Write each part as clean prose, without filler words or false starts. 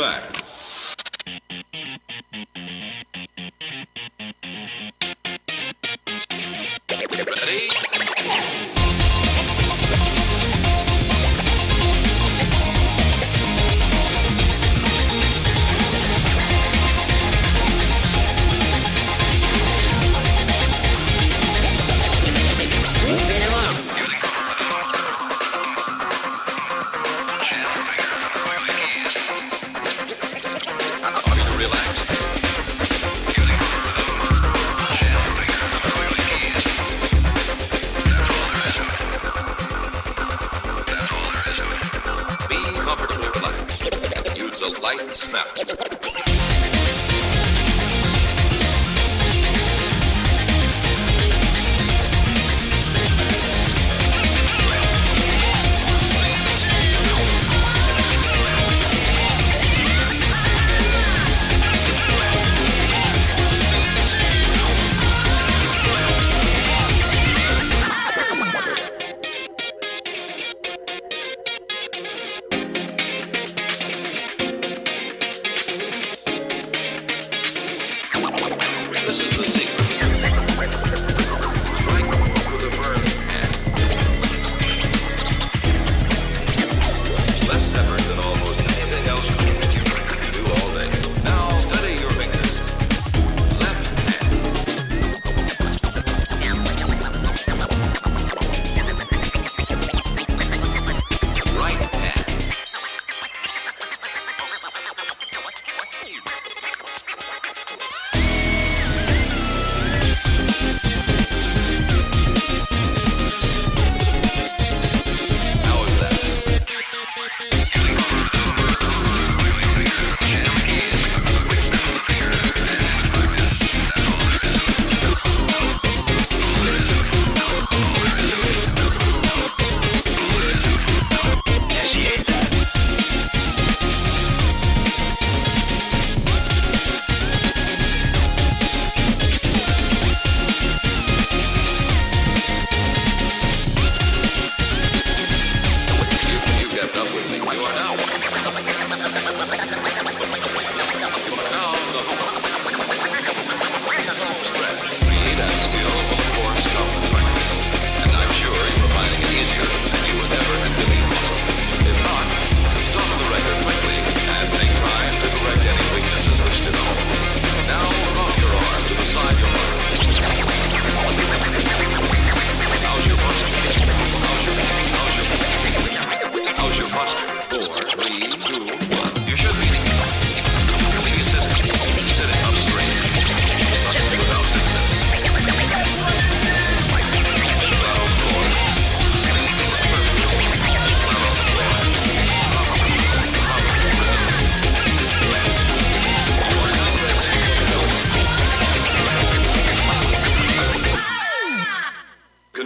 back. Ready? Light snap.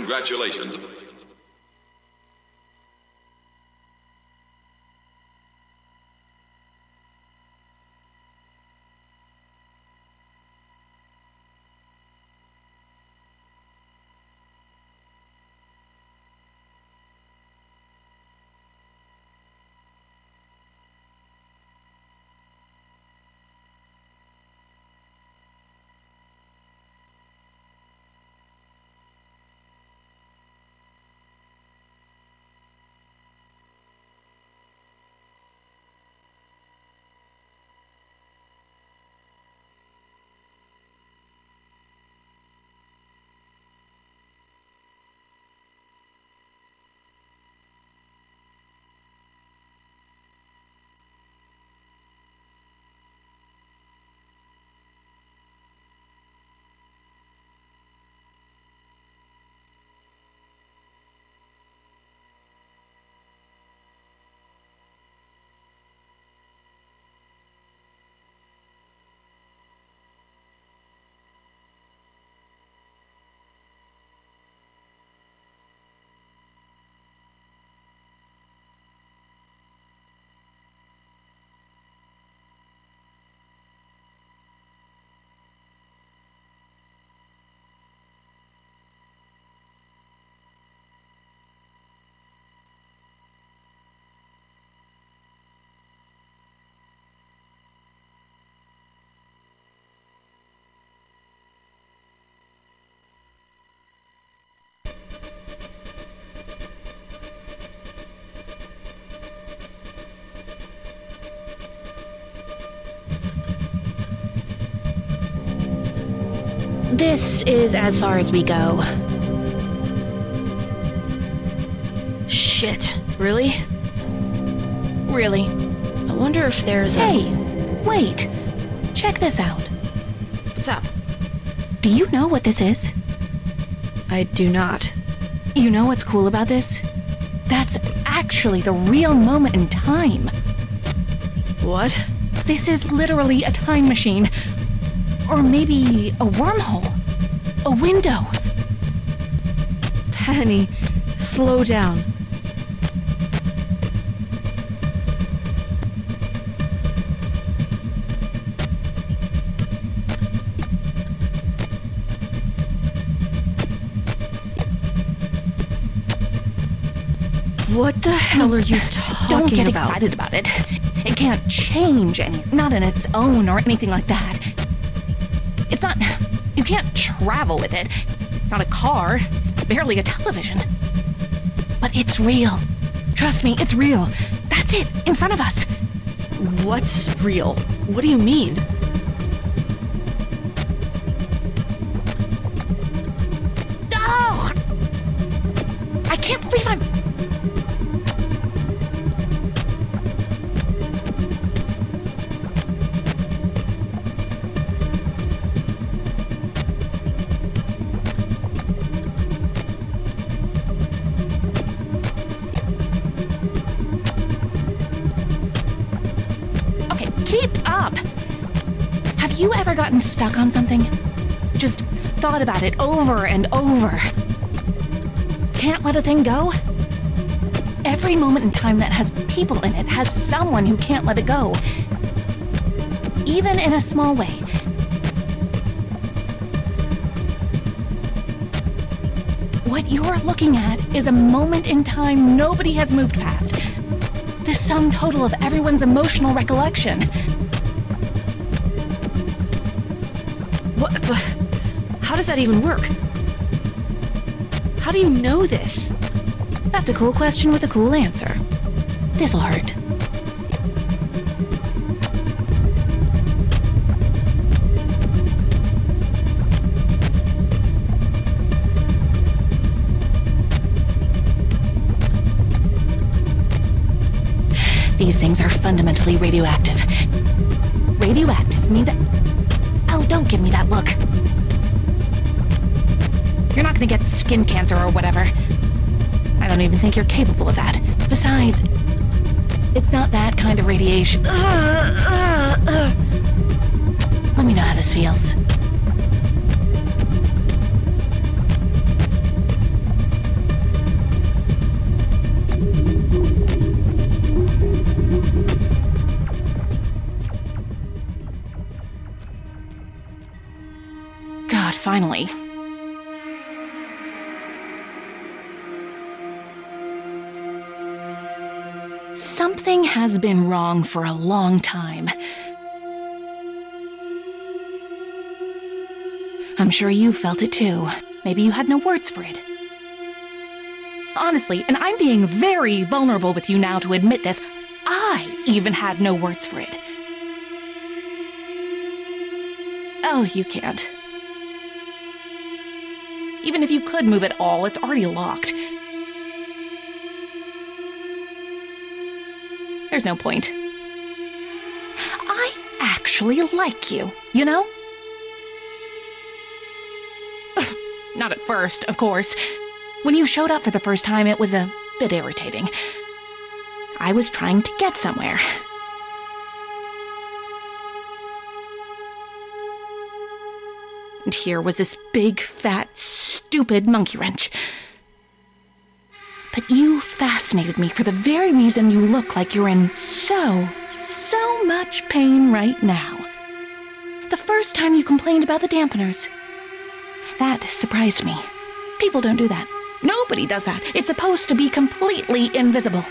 Congratulations. This is as far as we go. Shit, really? Really. I wonder if there's Hey, wait. Check this out. What's up? Do you know what this is? I do not. You know what's cool about this? That's actually the real moment in time. What? This is literally a time machine. Or maybe a wormhole. A window. Penny, slow down. What the hell are you talking Don't get about? excited about it. It can't change not on its own or anything like that. It's not... You can't travel with it. It's not a car. It's barely a television. But it's real. Trust me, it's real. That's it, in front of us. What's real? What do you mean? Oh! I can't believe I'm... Okay, keep up! Have you ever gotten stuck on something? Just thought about it over and over. Can't let a thing go? Every moment in time that has people in it has someone who can't let it go. Even in a small way. What you're looking at is a moment in time nobody has moved past. The sum total of everyone's emotional recollection. What? How does that even work? How do you know this? That's a cool question with a cool answer. This'll hurt. These things are fundamentally radioactive. Radioactive means that... Oh, don't give me that look. You're not gonna get skin cancer or whatever. I don't even think you're capable of that. Besides, it's not that kind of radiation. Let me know how this feels. God, finally. Something has been wrong for a long time. I'm sure you felt it too. Maybe you had no words for it. Honestly, and I'm being very vulnerable with you now to admit this, I even had no words for it. Oh, you can't. Even if you could move it all, it's already locked. There's no point. I actually like you, you know? Not at first, of course. When you showed up for the first time, it was a bit irritating. I was trying to get somewhere. And here was this big, fat, stupid monkey wrench. But you fascinated me for the very reason you look like you're in so much pain right now. The first time you complained about the dampeners. That surprised me. People don't do that. Nobody does that. It's supposed to be completely invisible.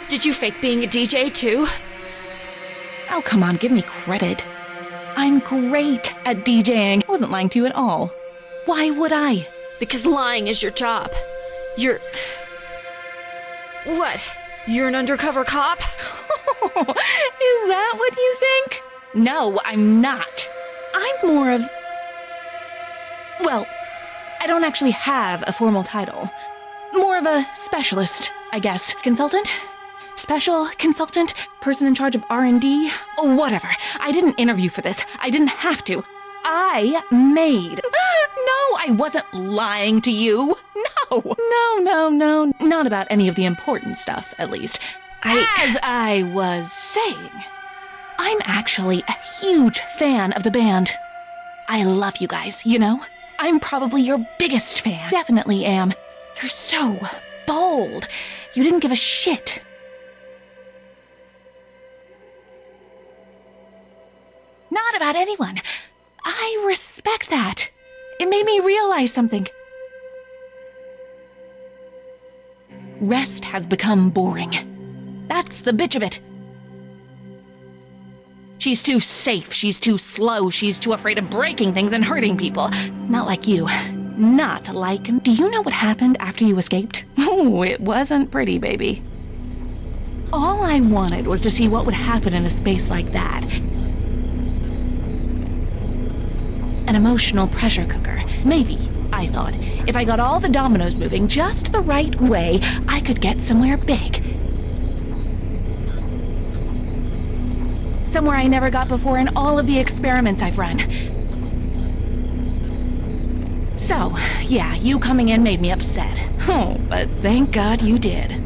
Did you fake being a DJ too? Oh, come on, give me credit. I'm great at DJing. I wasn't lying to you at all. Why would I? Because lying is your job. You're... What? You're an undercover cop? Is that what you think? No, I'm not. I'm more of... Well, I don't actually have a formal title. More of a specialist, I guess. Consultant? Special consultant? Person in charge of R&D? Oh, whatever. I didn't interview for this. I didn't have to. I made... No, I wasn't lying to you. No. Not about any of the important stuff, at least. As I was saying, I'm actually a huge fan of the band. I love you guys, you know? I'm probably your biggest fan. Definitely am. You're so bold. You didn't give a shit. Not about anyone. I respect that. It made me realize something. Rest has become boring. That's the bitch of it. She's too safe, she's too slow, she's too afraid of breaking things and hurting people. Not like you. Not like... Do you know what happened after you escaped? Oh, it wasn't pretty, baby. All I wanted was to see what would happen in a space like that. An emotional pressure cooker. Maybe, I thought, if I got all the dominoes moving just the right way, I could get somewhere big. Somewhere I never got before in all of the experiments I've run. So, yeah, you coming in made me upset. Oh, but thank God you did.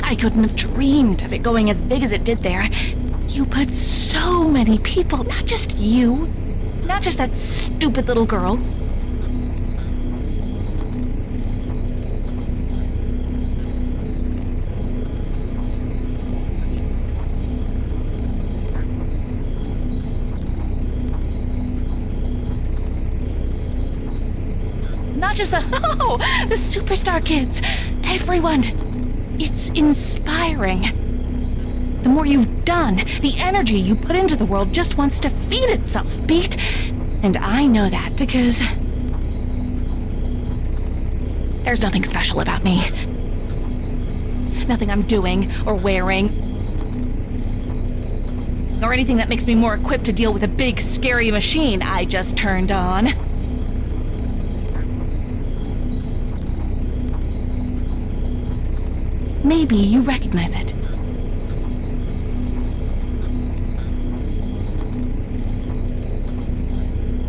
I couldn't have dreamed of it going as big as it did there. You put so many people, not just you, not just that stupid little girl. Not just the superstar kids, everyone. It's inspiring. The more you've done, the energy you put into the world just wants to feed itself, Pete. And I know that because there's nothing special about me. Nothing I'm doing or wearing or anything that makes me more equipped to deal with a big, scary machine I just turned on. Maybe you recognize it.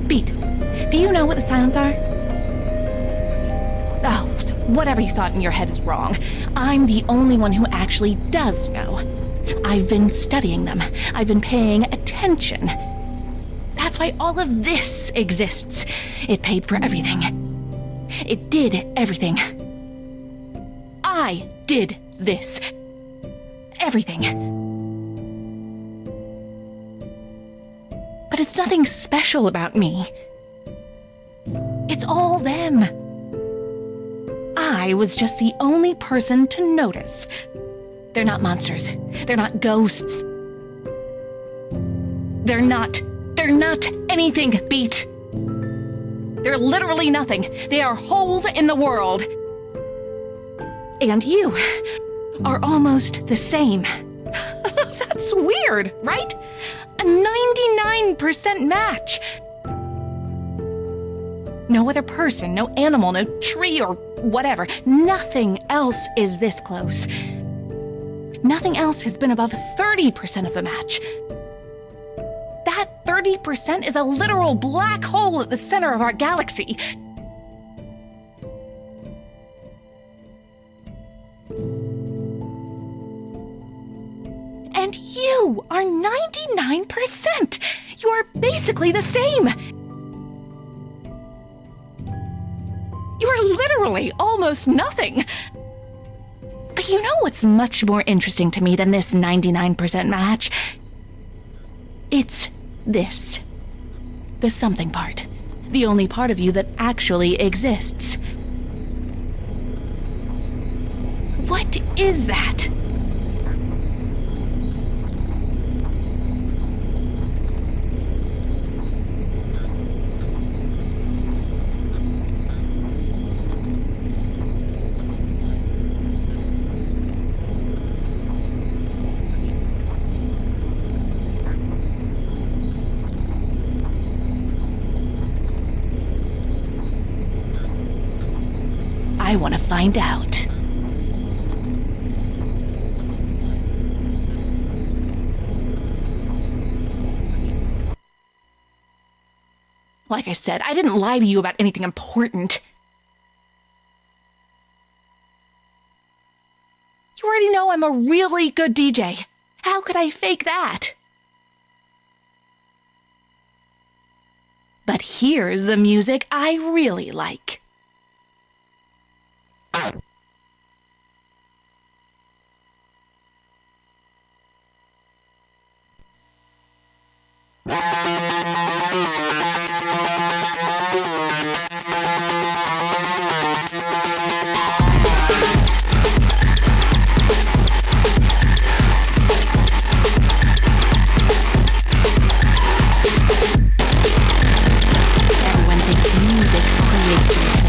Pete, do you know what the signs are? Oh, whatever you thought in your head is wrong. I'm the only one who actually does know. I've been studying them. I've been paying attention. That's why all of this exists. It paid for everything. It did everything. I did this. Everything. But it's nothing special about me. It's all them. I was just the only person to notice. They're not monsters. They're not ghosts. They're not anything, Pete. They're literally nothing. They are holes in the world. And you are almost the same. That's weird, right? A 99% match. No other person, no animal, no tree or whatever. Nothing else is this close. Nothing else has been above 30% of a match. That 30% is a literal black hole at the center of our galaxy. And you are 99%! You are basically the same! You are literally almost nothing! But you know what's much more interesting to me than this 99% match? It's This. The something part. The only part of you that actually exists. What is that? I want to find out. Like I said, I didn't lie to you about anything important. You already know I'm a really good DJ. How could I fake that? But here's the music I really like. Everyone thinks music creates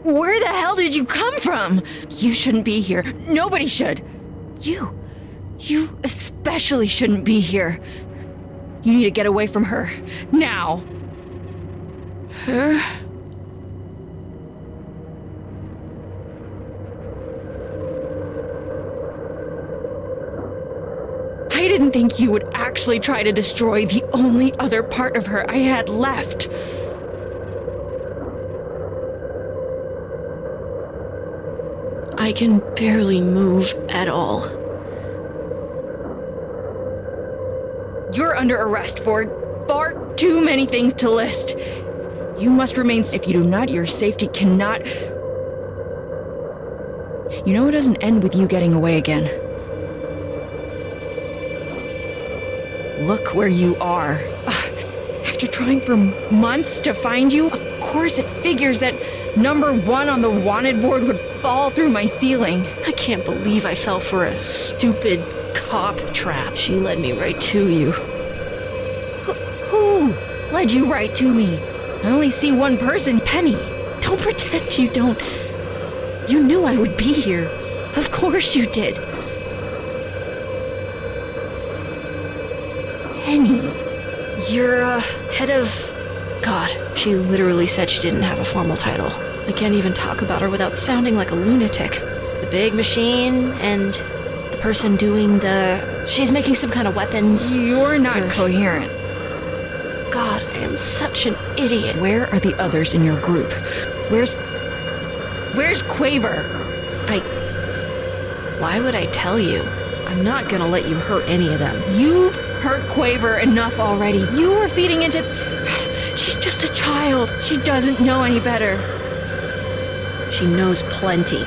Where the hell did you come from? You shouldn't be here. Nobody should. You especially shouldn't be here. You need to get away from her. Now. Her? I didn't think you would actually try to destroy the only other part of her I had left. I can barely move at all. You're under arrest for far too many things to list. You must remain safe. If you do not, your safety cannot... You know it doesn't end with you getting away again. Look where you are. After trying for months to find you, of course it figures that number 1 on the wanted board would fall through my ceiling. I can't believe I fell for a stupid cop trap. She led me right to you. Who led you right to me? I only see one person. Penny, don't pretend you don't. You knew I would be here. Of course you did. Penny. You're, head of... God, she literally said she didn't have a formal title. I can't even talk about her without sounding like a lunatic. The big machine and the person doing the... She's making some kind of weapons. You're not coherent. God, I am such an idiot. Where are the others in your group? Where's Quaver? Why would I tell you? I'm not gonna let you hurt any of them. You've hurt Quaver enough already. You were feeding into... She's just a child. She doesn't know any better. She knows plenty.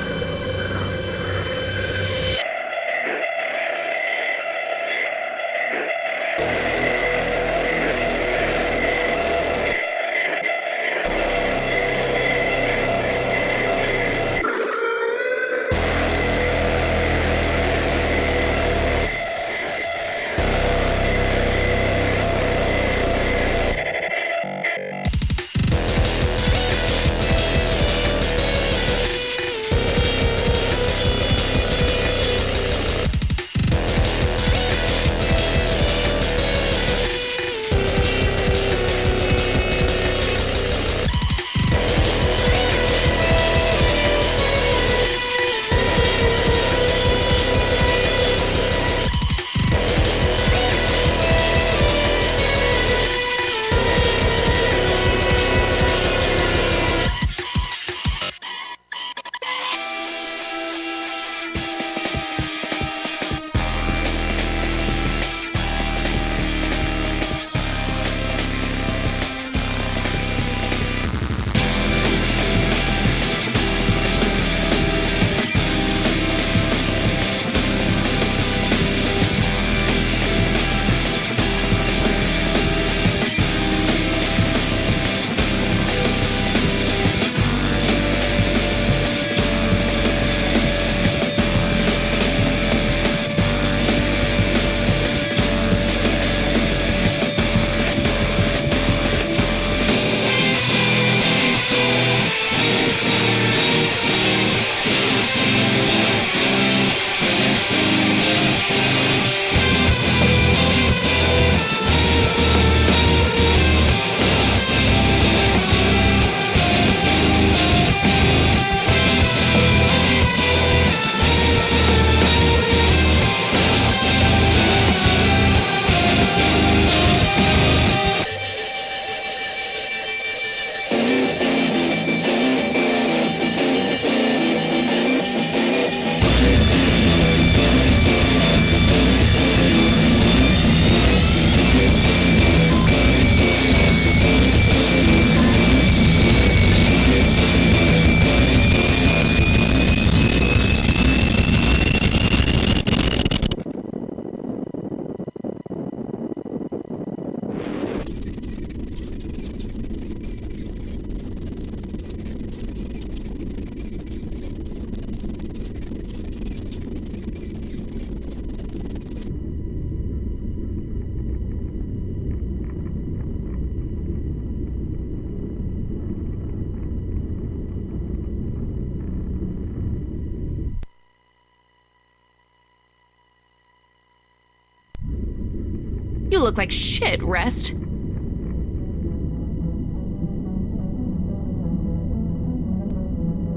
You look like shit, Rest.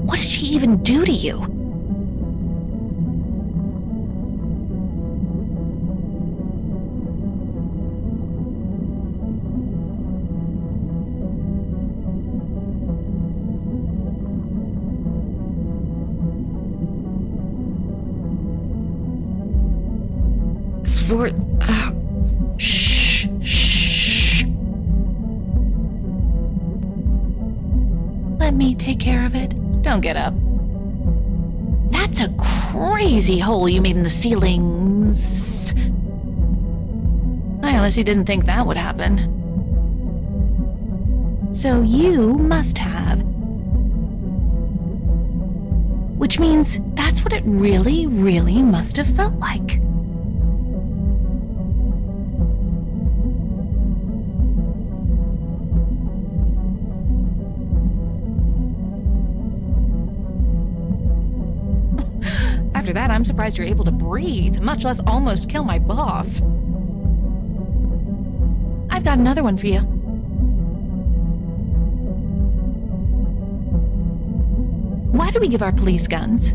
What did she even do to you? Shh. Let me take care of it. Don't get up. That's a crazy hole you made in the ceilings. I honestly didn't think that would happen. So you must have. Which means that's what it really, really must have felt like. After that, I'm surprised you're able to breathe, much less almost kill my boss. I've got another one for you. Why do we give our police guns?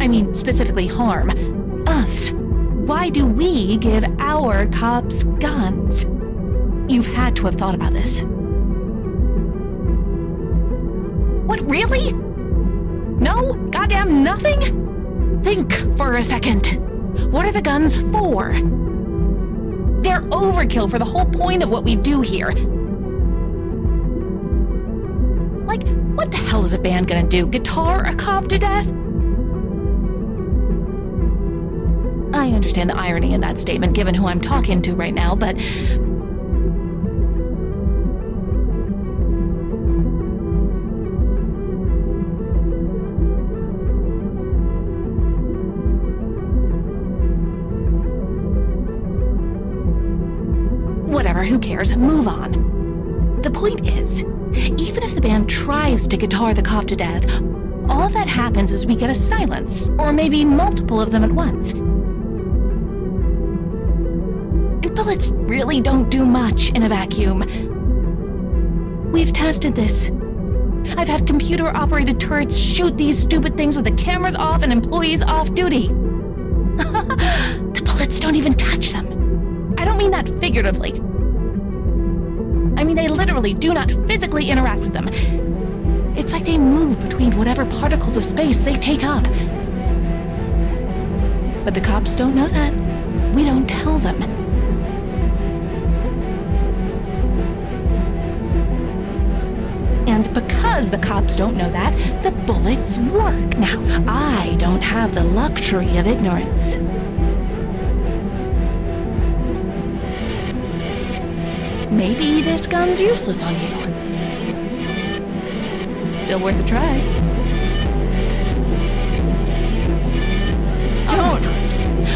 I mean, specifically harm us. Why do we give our cops guns? You've had to have thought about this. What, really? No? Goddamn nothing? Think for a second. What are the guns for? They're overkill for the whole point of what we do here. Like, what the hell is a band gonna do? Guitar a cop to death? I understand the irony in that statement, given who I'm talking to right now, but... whatever, who cares? Move on. The point is, even if the band tries to guitar the cop to death, all that happens is we get a silence, or maybe multiple of them at once. And bullets really don't do much in a vacuum. We've tested this. I've had computer-operated turrets shoot these stupid things with the cameras off and employees off duty. The bullets don't even touch them. I don't mean that figuratively. I mean they literally do not physically interact with them. It's like they move between whatever particles of space they take up. But the cops don't know that. We don't tell them. And because the cops don't know that, the bullets work. Now, I don't have the luxury of ignorance. Maybe this gun's useless on you. Still worth a try. Don't!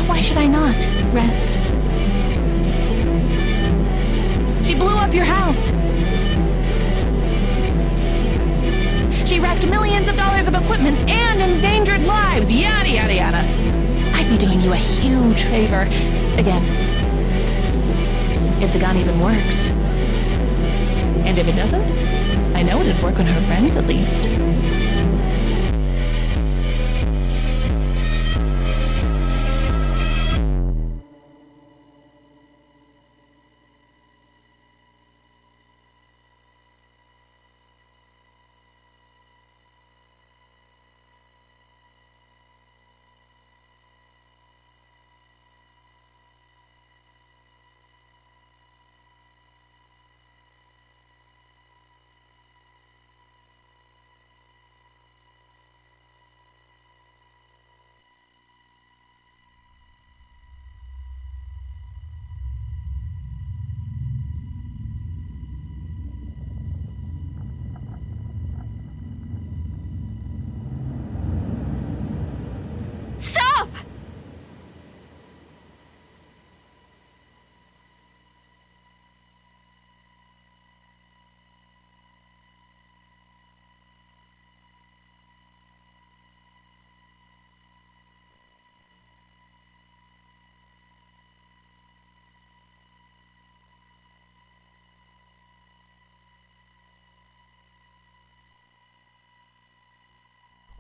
Why should I not? Rest. She blew up your house. She wrecked millions of dollars of equipment and endangered lives, yada yada yada. I'd be doing you a huge favor. Again, if the gun even works. And if it doesn't, I know it'd work on her friends at least.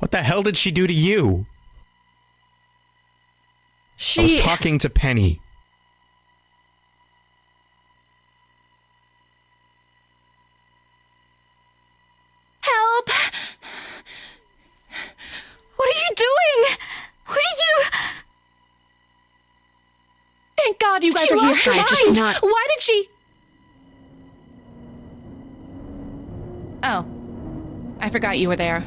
What the hell did she do to you? I was She... talking to Penny. Help! What are you doing? What are you... Thank God you guys She are here. lost her Guys, mind. Not- Why did she... Oh. I forgot you were there.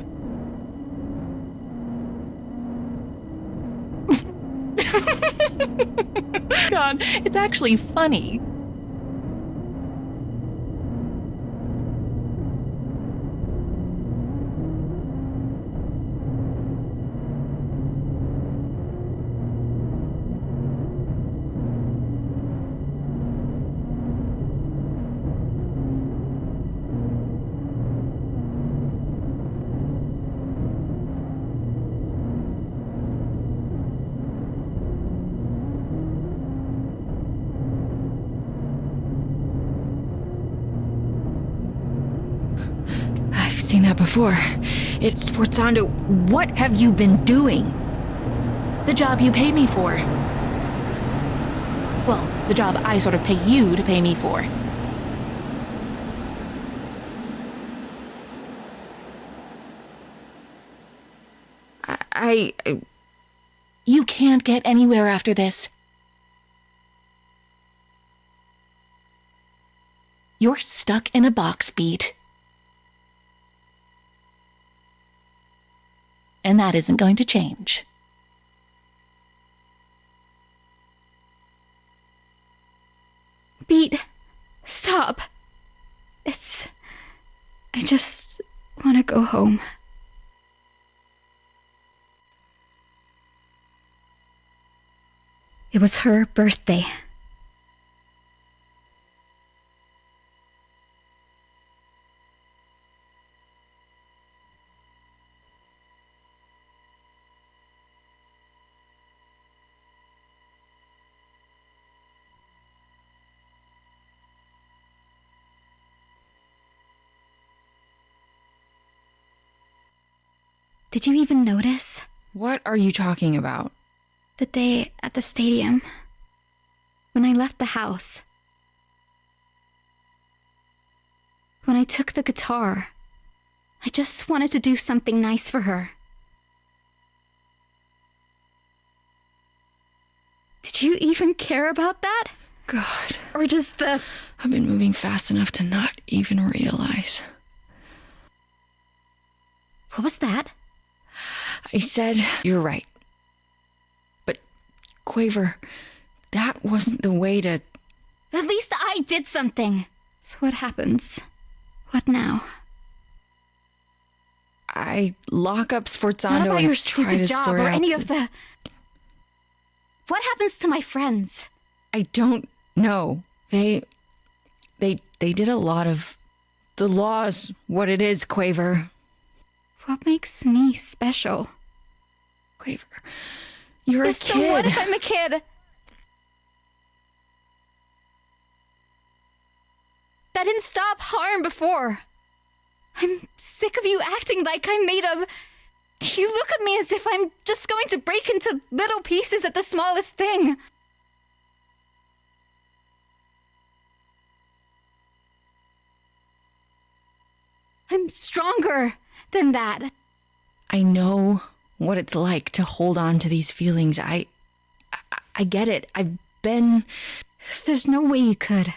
God, it's actually funny. I've seen that before. It's Forzando. What have you been doing? The job you pay me for. Well, the job I sort of pay you to pay me for. You can't get anywhere after this. You're stuck in a box, Beat. And that isn't going to change. Beat, stop. I just want to go home. It was her birthday. Did you even notice? What are you talking about? The day at the stadium. When I left the house. When I took the guitar. I just wanted to do something nice for her. Did you even care about that? God, Or just the... I've been moving fast enough to not even realize. What was that? I said, you're right. But, Quaver, that wasn't the way to... At least I did something. So what happens? What now? I lock up Not Sforzando about and your try stupid to job sort or out any of the... What happens to my friends? I don't know. They did a lot of... The law's what it is, Quaver. What makes me special? Quaver, you're Yes, a so kid. what if I'm a kid? That didn't stop harm before. I'm sick of you acting like I'm made of... You look at me as if I'm just going to break into little pieces at the smallest thing. I'm stronger than that. I know what it's like to hold on to these feelings. I get it. I've been... There's no way you could.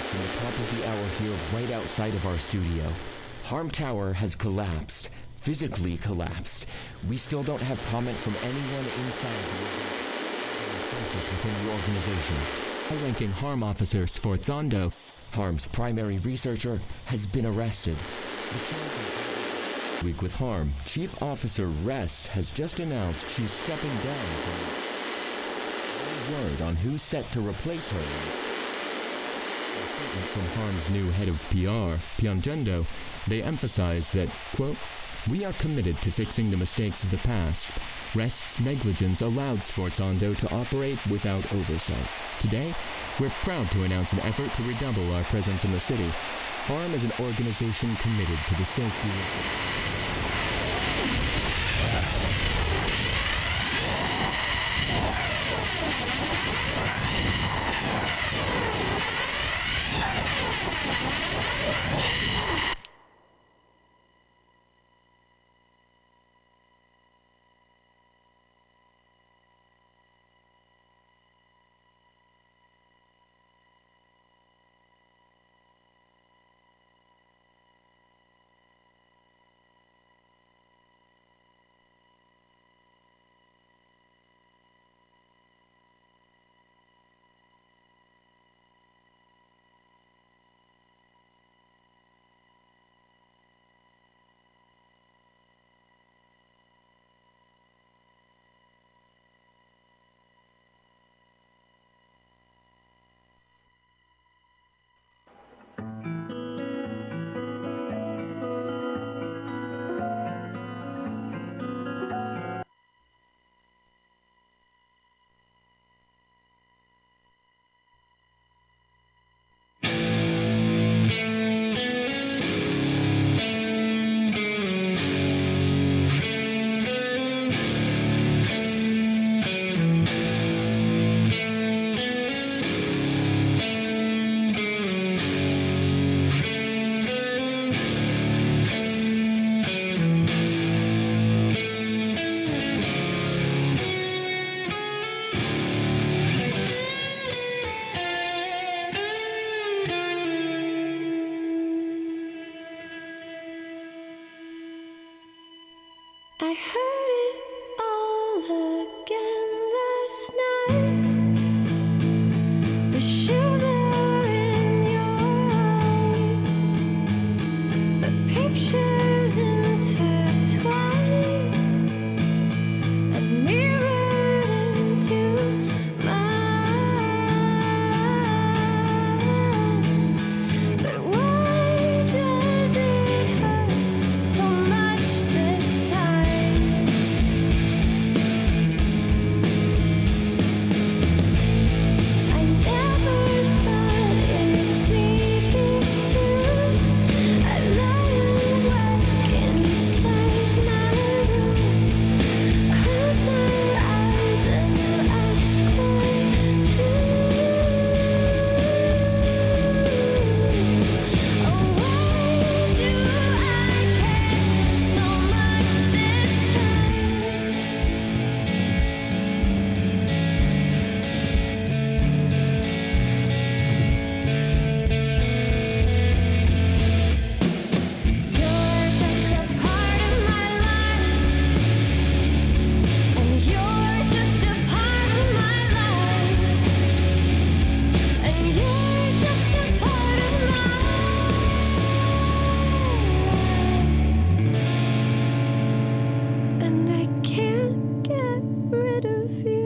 From the top of the hour here, right outside of our studio. Harm Tower has collapsed. physically collapsed. We still don't have comment from anyone inside the process within the organization. High-ranking Harm Officer Sforzando, Harm's primary researcher, has been arrested. Week with Harm, Chief Officer Rest has just announced she's stepping down from word on who's set to replace her. In a statement from Harm's new head of PR, Piangendo, they emphasize that, quote, "We are committed to fixing the mistakes of the past. Rest's negligence allowed Sforzando to operate without oversight. Today, we're proud to announce an effort to redouble our presence in the city. Harm is an organization committed to the safety of..." I heard it all again last night. The shimmer in your eyes, the pictures intertwined and mirrored into mine. But why does it hurt so much this time? I never thought it'd be this soon. I lie awake inside my room, close my eyes and ask why do. Oh, why do I care so much this time? You're just a part of my life, and you're just a part of my life, and you're just a part of my life, and I can't get rid of you.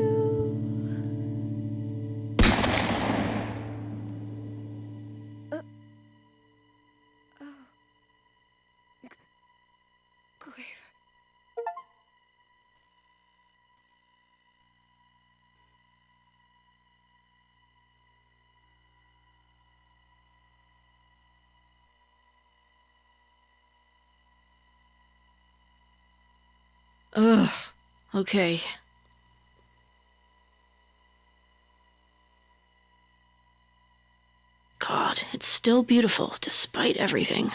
Ugh. Okay. God, it's still beautiful despite everything.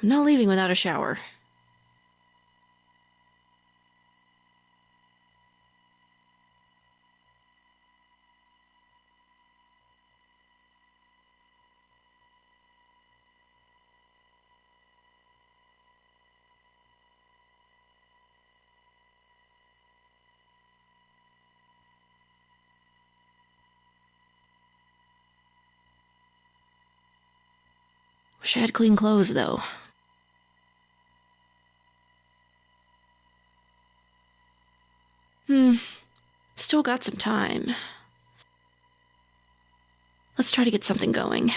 I'm not leaving without a shower. Wish I had clean clothes, though. Still got some time. Let's try to get something going.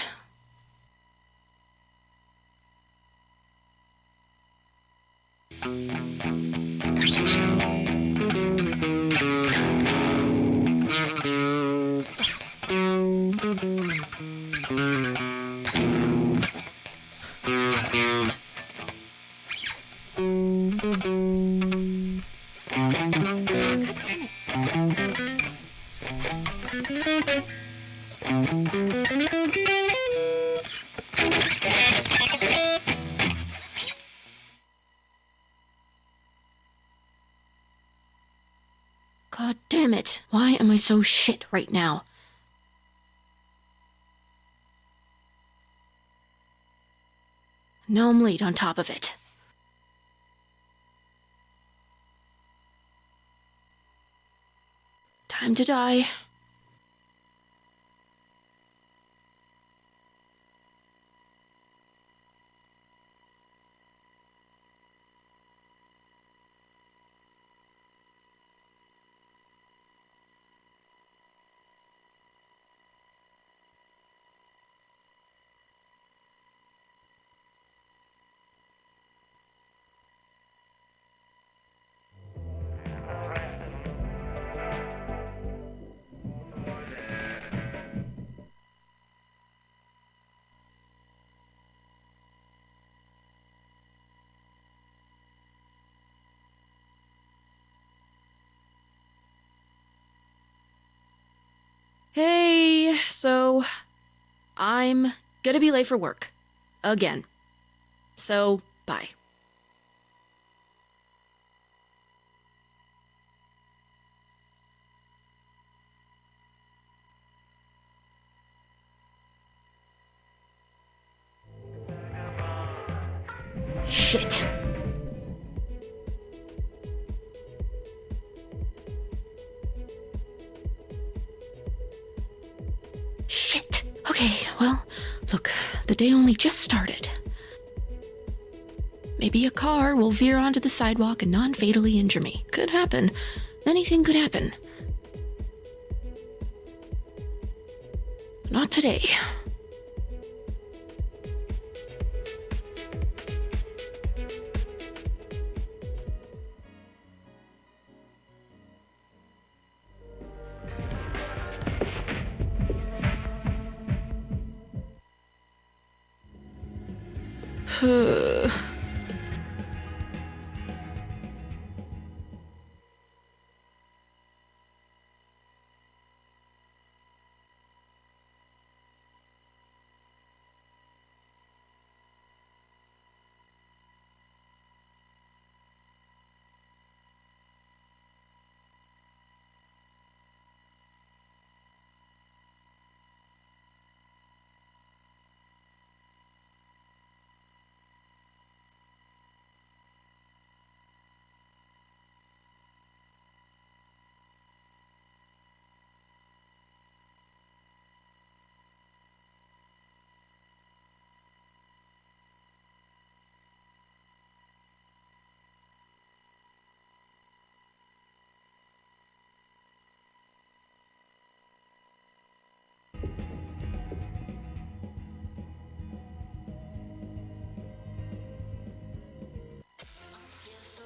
God damn it. Why am I so shit right now? Now I'm late on top of it. Time to die. Hey, so I'm gonna be late for work. Again. So, bye. Shit. Shit. Okay, well, look, the day only just started. Maybe a car will veer onto the sidewalk and non-fatally injure me. Could happen. Anything could happen. Not today.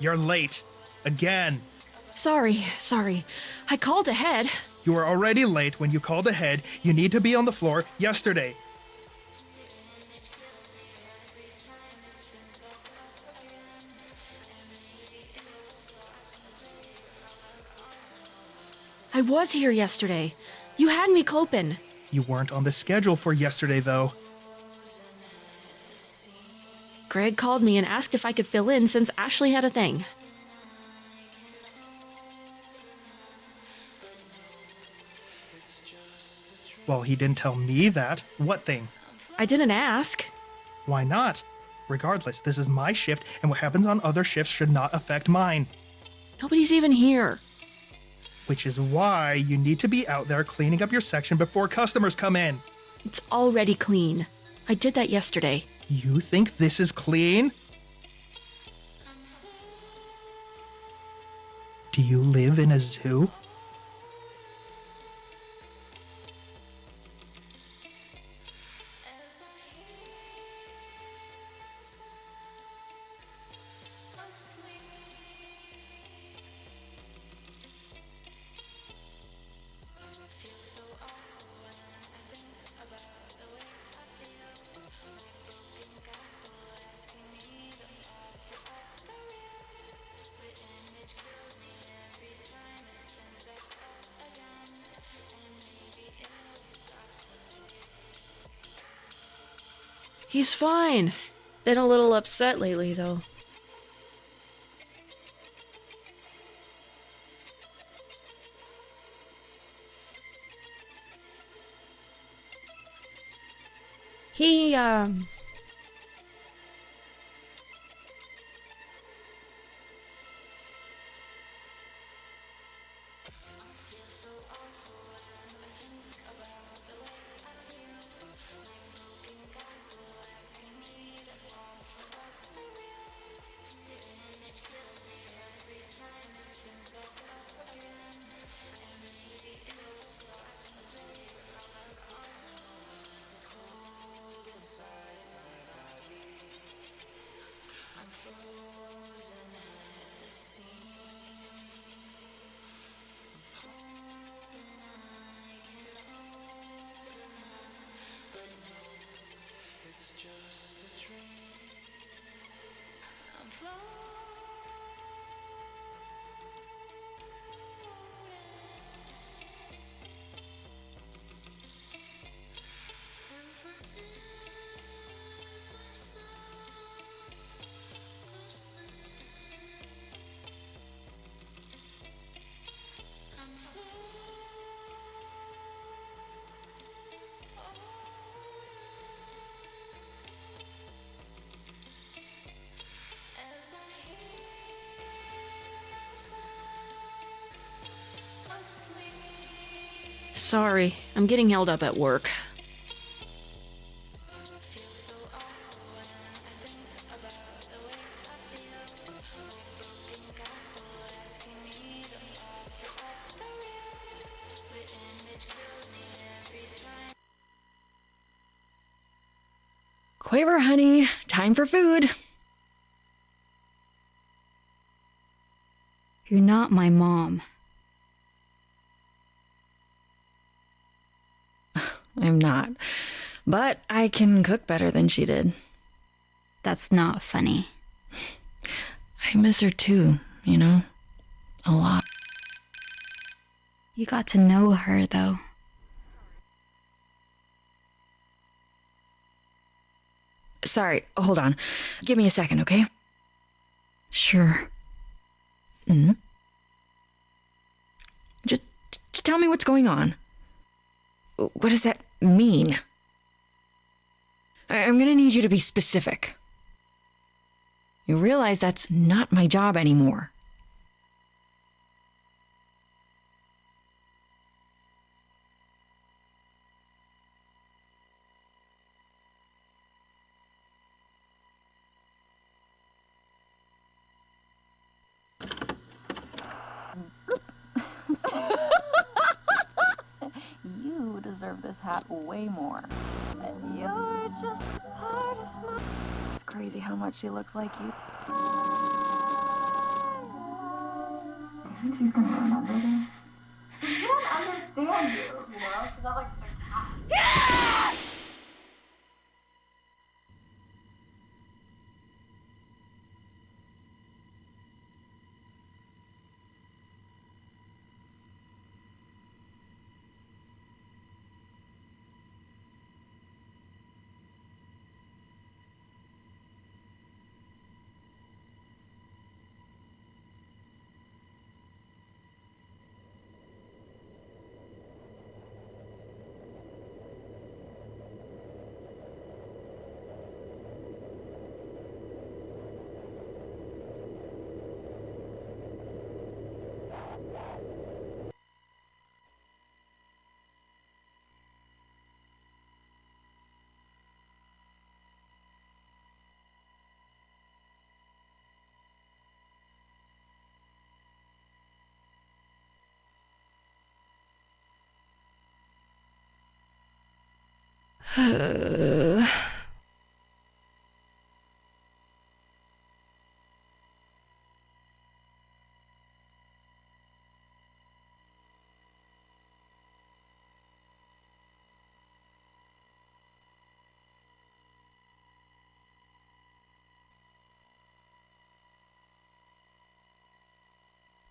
You're late. Again. Sorry. I called ahead. You were already late when you called ahead. You need to be on the floor yesterday. I was here yesterday. You had me coping. You weren't on the schedule for yesterday, though. Greg called me and asked if I could fill in since Ashley had a thing. Well, he didn't tell me that. What thing? I didn't ask. Why not? Regardless, this is my shift, and what happens on other shifts should not affect mine. Nobody's even here. Which is why you need to be out there cleaning up your section before customers come in. It's already clean. I did that yesterday. You think this is clean? Do you live in a zoo? He's fine. Been a little upset lately, though. He, Sorry, I'm getting held up at work. Quaver, honey, time for food. You're not my mom. I'm not. But I can cook better than she did. That's not funny. I miss her too, you know? A lot. You got to know her, though. Sorry, hold on. Give me a second, okay? Sure. Just tell me what's going on. What does that mean? I'm gonna need you to be specific. You realize that's not my job anymore. You deserve this hat way more. You're just part of my... It's crazy how much she looks like you. You think she's gonna remember this? She doesn't understand you know? She's not like the cat.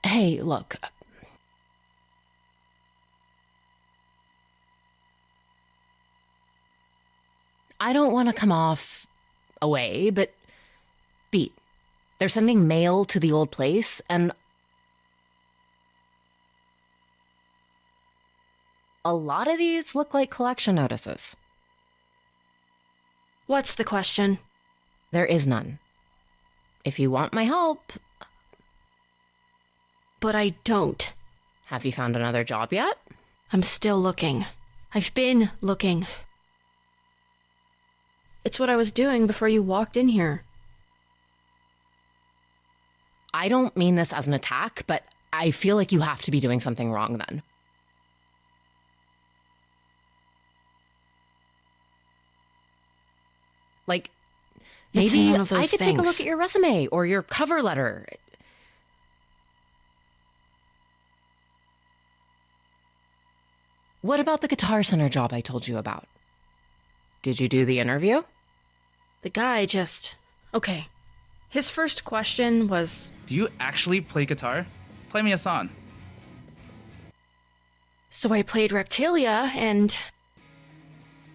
Hey, look. I don't want to come off away, but Beat, they're sending mail to the old place, and a lot of these look like collection notices. What's the question? There is none. If you want my help... But I don't. Have you found another job yet? I'm still looking. I've been looking. It's what I was doing before you walked in here. I don't mean this as an attack, but I feel like you have to be doing something wrong then. Like, It's maybe none of those I could take a things. look at your resume or your cover letter. What about the Guitar Center job I told you about? Did you do the interview? The guy just... Okay. His first question was... Do you actually play guitar? Play me a song. So I played Reptilia, and...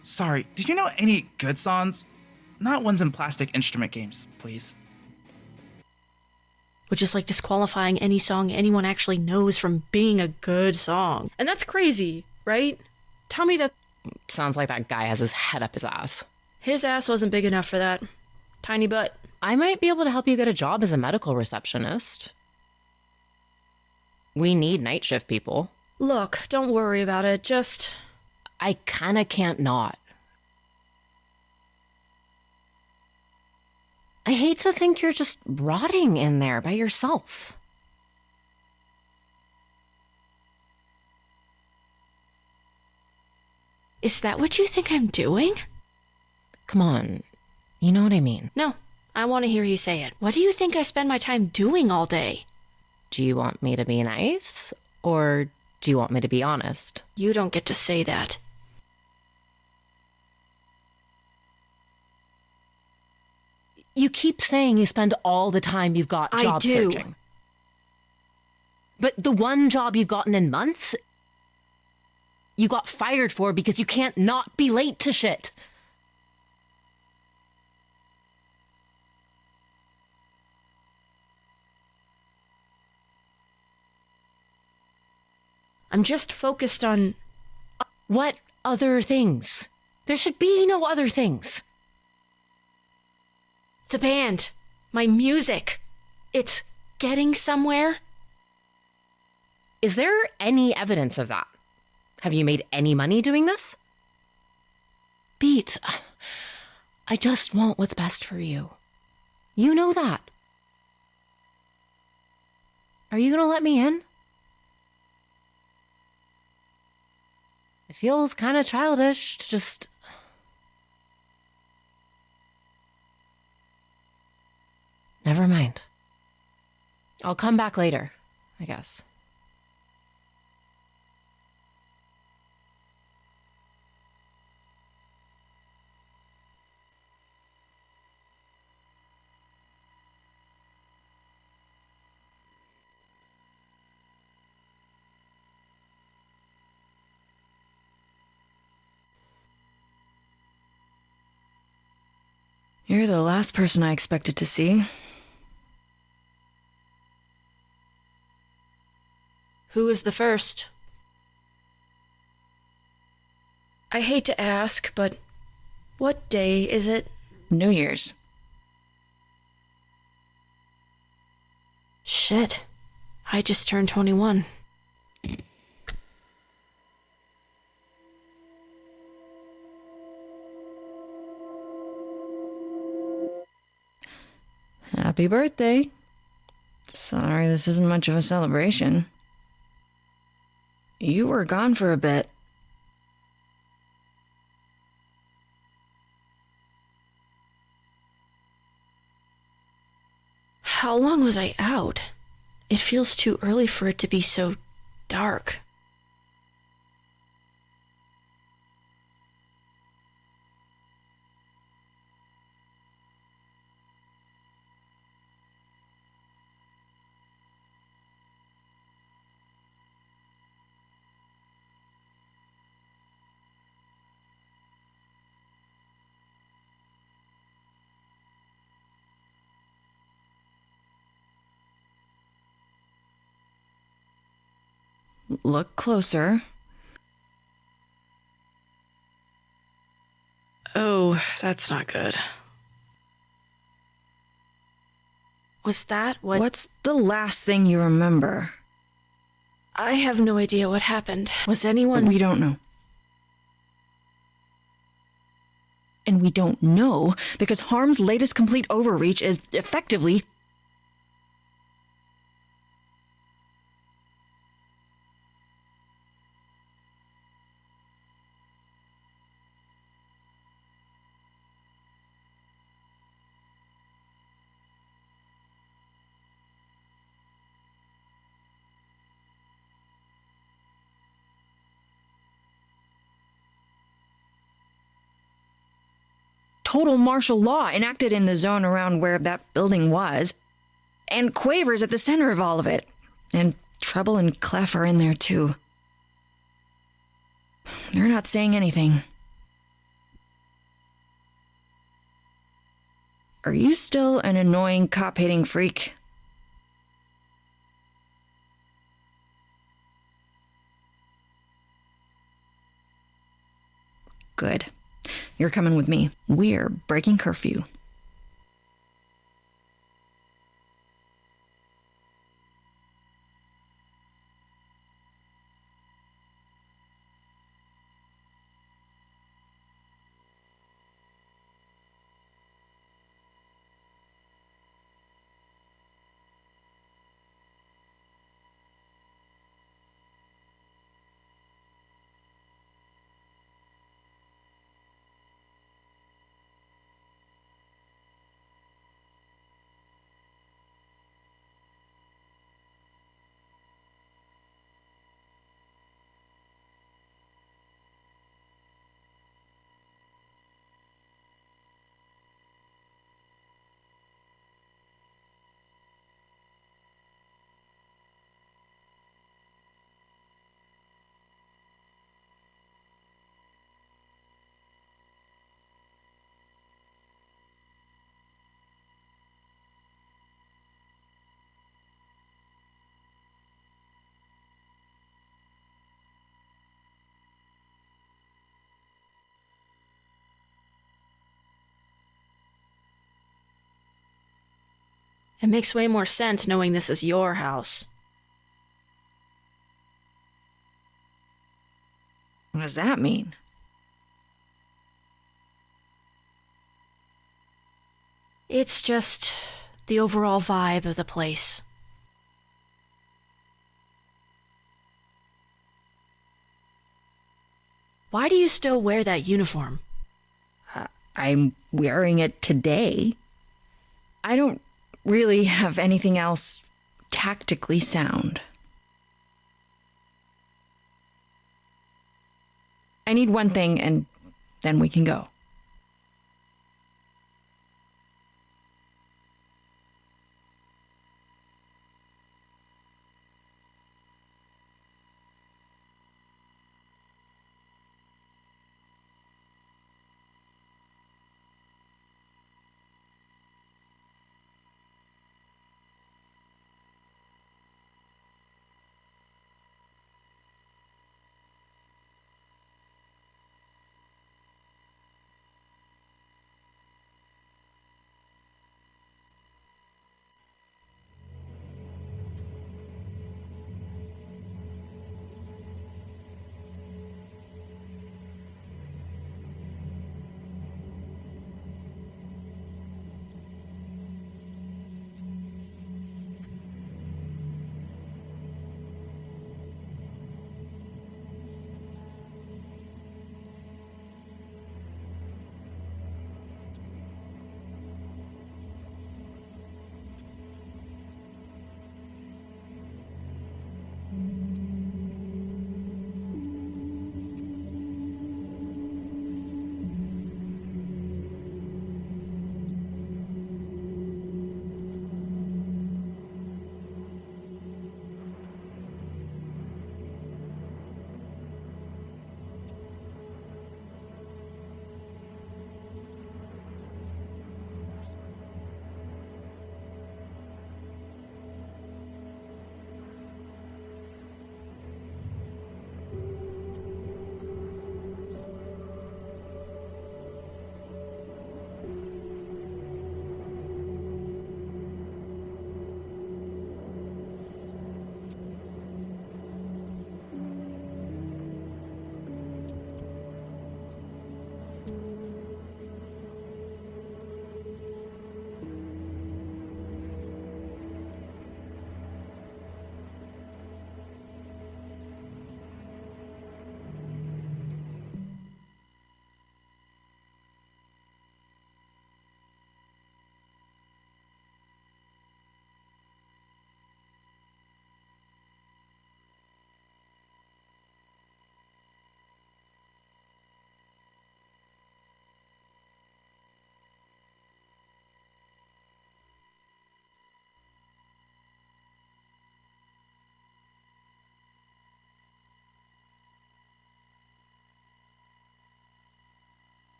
Sorry, do you know any good songs? Not ones in plastic instrument games, please. Which is like disqualifying any song anyone actually knows from being a good song. And that's crazy, right? Tell me that... Sounds like that guy has his head up his ass. His ass wasn't big enough for that. Tiny butt. I might be able to help you get a job as a medical receptionist. We need night shift people. Look, don't worry about it, just... I kinda can't not. I hate to think you're just rotting in there by yourself. Is that what you think I'm doing? Come on, you know what I mean. No, I want to hear you say it. What do you think I spend my time doing all day? Do you want me to be nice, or do you want me to be honest? You don't get to say that. You keep saying you spend all the time you've got job searching. But the one job you've gotten in months, you got fired for because you can't not be late to shit. I'm just focused on... What other things? There should be no other things. The band. My music. It's getting somewhere. Is there any evidence of that? Have you made any money doing this? Beat, I just want what's best for you. You know that. Are you gonna let me in? It feels kind of childish to just... Never mind. I'll come back later, I guess. You're the last person I expected to see. Who is the first? I hate to ask, but what day is it? New Year's. Shit. I just turned 21. Happy birthday. Sorry, this isn't much of a celebration. You were gone for a bit. was I out? It feels too early for it to be so dark. Look closer. Oh, that's not good. Was that what... What's the last thing you remember? I have no idea what happened. Was anyone... We don't know. And we don't know because Harm's latest complete overreach is effectively... total martial law enacted in the zone around where that building was. And Quaver's at the center of all of it. And Treble and Clef are in there too. They're not saying anything. Are you still an annoying cop-hating freak? Good. You're coming with me. We're breaking curfew. It makes way more sense knowing this is your house. What does that mean? It's just the overall vibe of the place. Why do you still wear that uniform? I'm wearing it today. I don't really have anything else tactically sound. I need one thing and then we can go.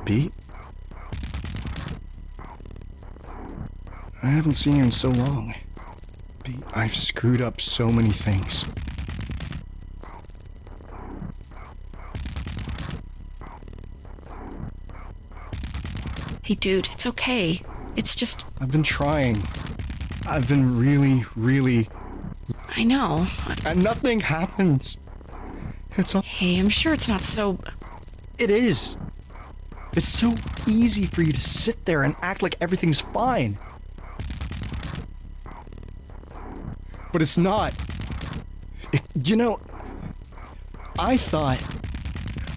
Pete? I haven't seen you in so long. Pete, I've screwed up so many things. Hey, dude, it's okay. It's just... I've been trying. I've been really... I know. And nothing happens. It's all... Hey, I'm sure it's not so... It is. It's so easy for you to sit there and act like everything's fine. But it's not. You know, I thought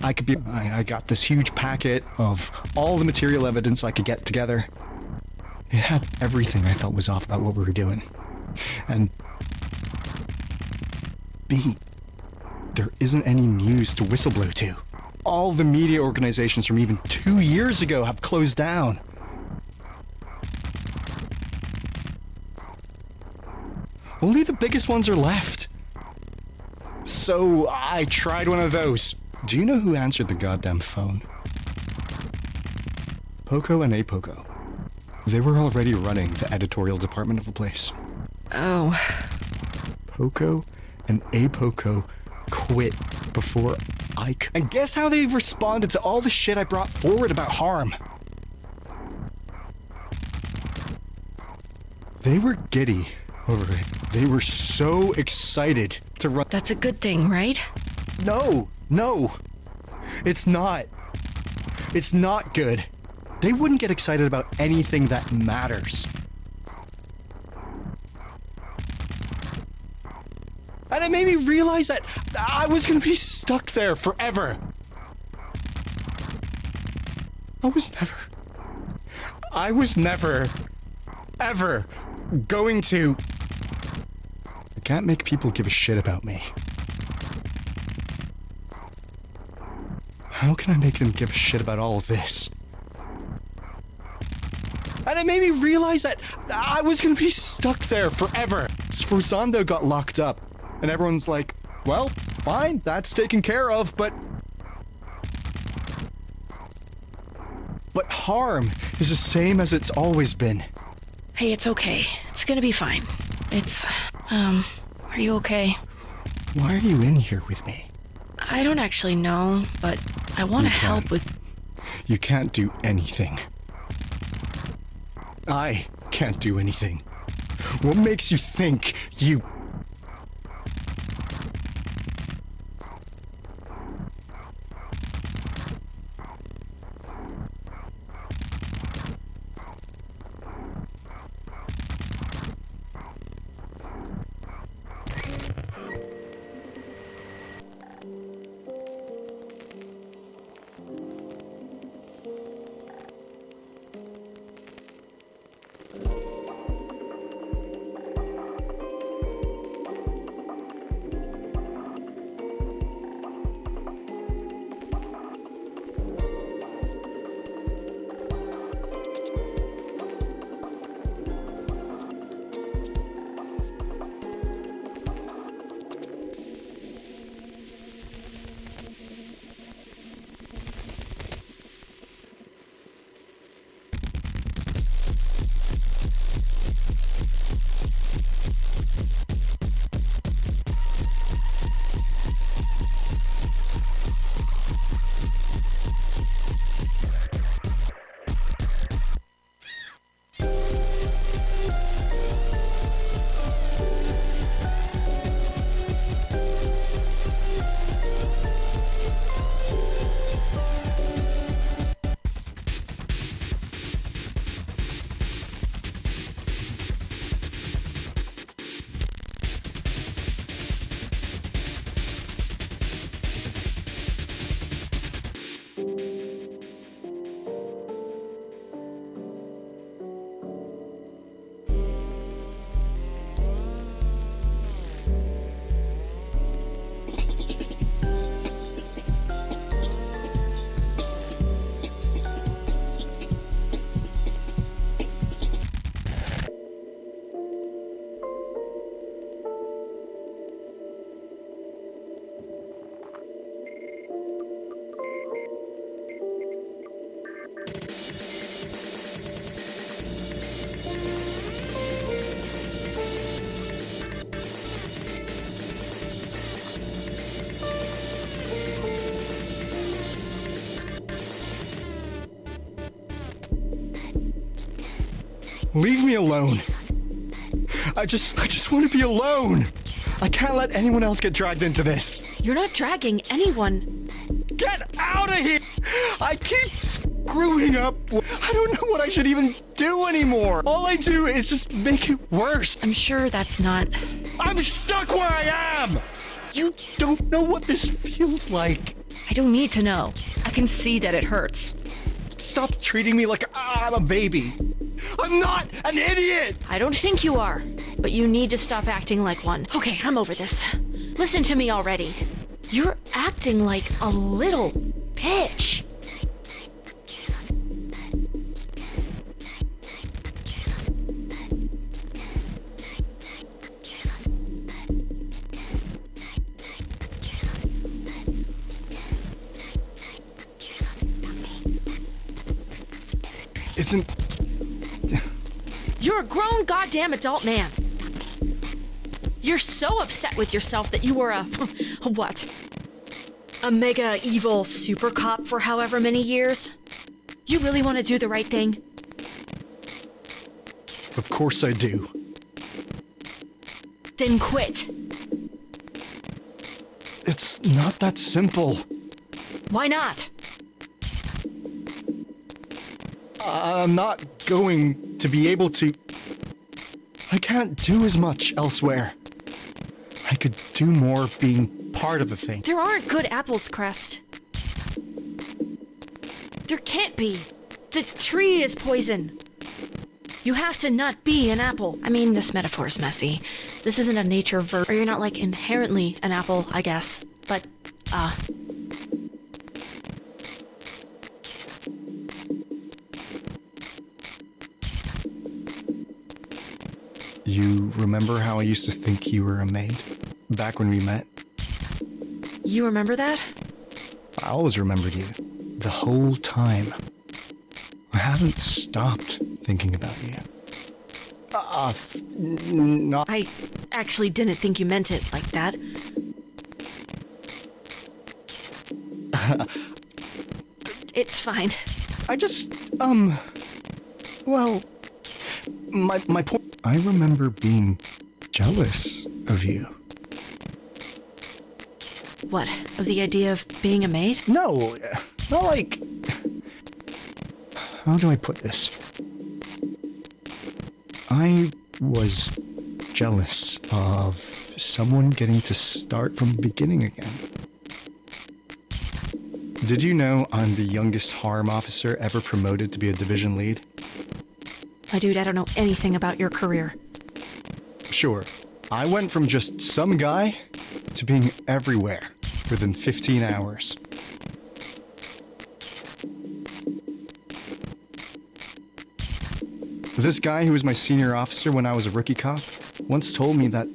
I could be... I got this huge packet of all the material evidence I could get together. It had everything I thought was off about what we were doing. And... B, there isn't any news to whistleblow to. All the media organizations from even 2 years ago have closed down. Only the biggest ones are left. So I tried one of those. Do you know who answered the goddamn phone? Poco and Apoco. They were already running the editorial department of the place. Oh. Poco and Apoco quit before I could. And guess how they responded to all the shit I brought forward about harm? They were giddy over it. They were so excited to run. That's a good thing, right? No. It's not. It's not good. They wouldn't get excited about anything that matters. And it made me realize that I was gonna be stuck there forever. I was never, ever going to... I can't make people give a shit about me. How can I make them give a shit about all of this? And it made me realize that I was gonna be stuck there forever. Sforzando got locked up, and everyone's like, well, fine, that's taken care of, but harm is the same as it's always been. Hey, it's okay. It's gonna be fine. Are you okay? Why are you in here with me? I don't actually know, but I want to help with... You can't do anything. I can't do anything. What makes you think you... Leave me alone. I just want to be alone. I can't let anyone else get dragged into this. You're not dragging anyone. Get out of here! I keep screwing up. I don't know what I should even do anymore. All I do is just make it worse. I'm sure that's not... I'm stuck where I am! You don't know what this feels like. I don't need to know. I can see that it hurts. Stop treating me like I'm a baby. I'm not an idiot! I don't think you are, but you need to stop acting like one. Okay, I'm over this. Listen to me already. You're acting like a little bitch. Isn't... You're a grown goddamn adult man. You're so upset with yourself that you were a what? A mega evil super cop for however many years? You really want to do the right thing? Of course I do. Then quit. It's not that simple. Why not? I'm not going to be able to... I can't do as much elsewhere. I could do more being part of the thing. There aren't good apples, Crest. There can't be. The tree is poison. You have to not be an apple. I mean, this metaphor's messy. This isn't a nature verb, or you're not, like, inherently an apple, I guess. But, You remember how I used to think you were a maid? Back when we met? You remember that? I always remembered you. The whole time. I haven't stopped thinking about you. Not... I actually didn't think you meant it like that. It's fine. I just, well, my point... I remember being jealous of you. What, of the idea of being a maid? No, not like... How do I put this? I was jealous of someone getting to start from the beginning again. Did you know I'm the youngest harm officer ever promoted to be a division lead? My dude, I don't know anything about your career. Sure. I went from just some guy to being everywhere within 15 hours. This guy who was my senior officer when I was a rookie cop once told me that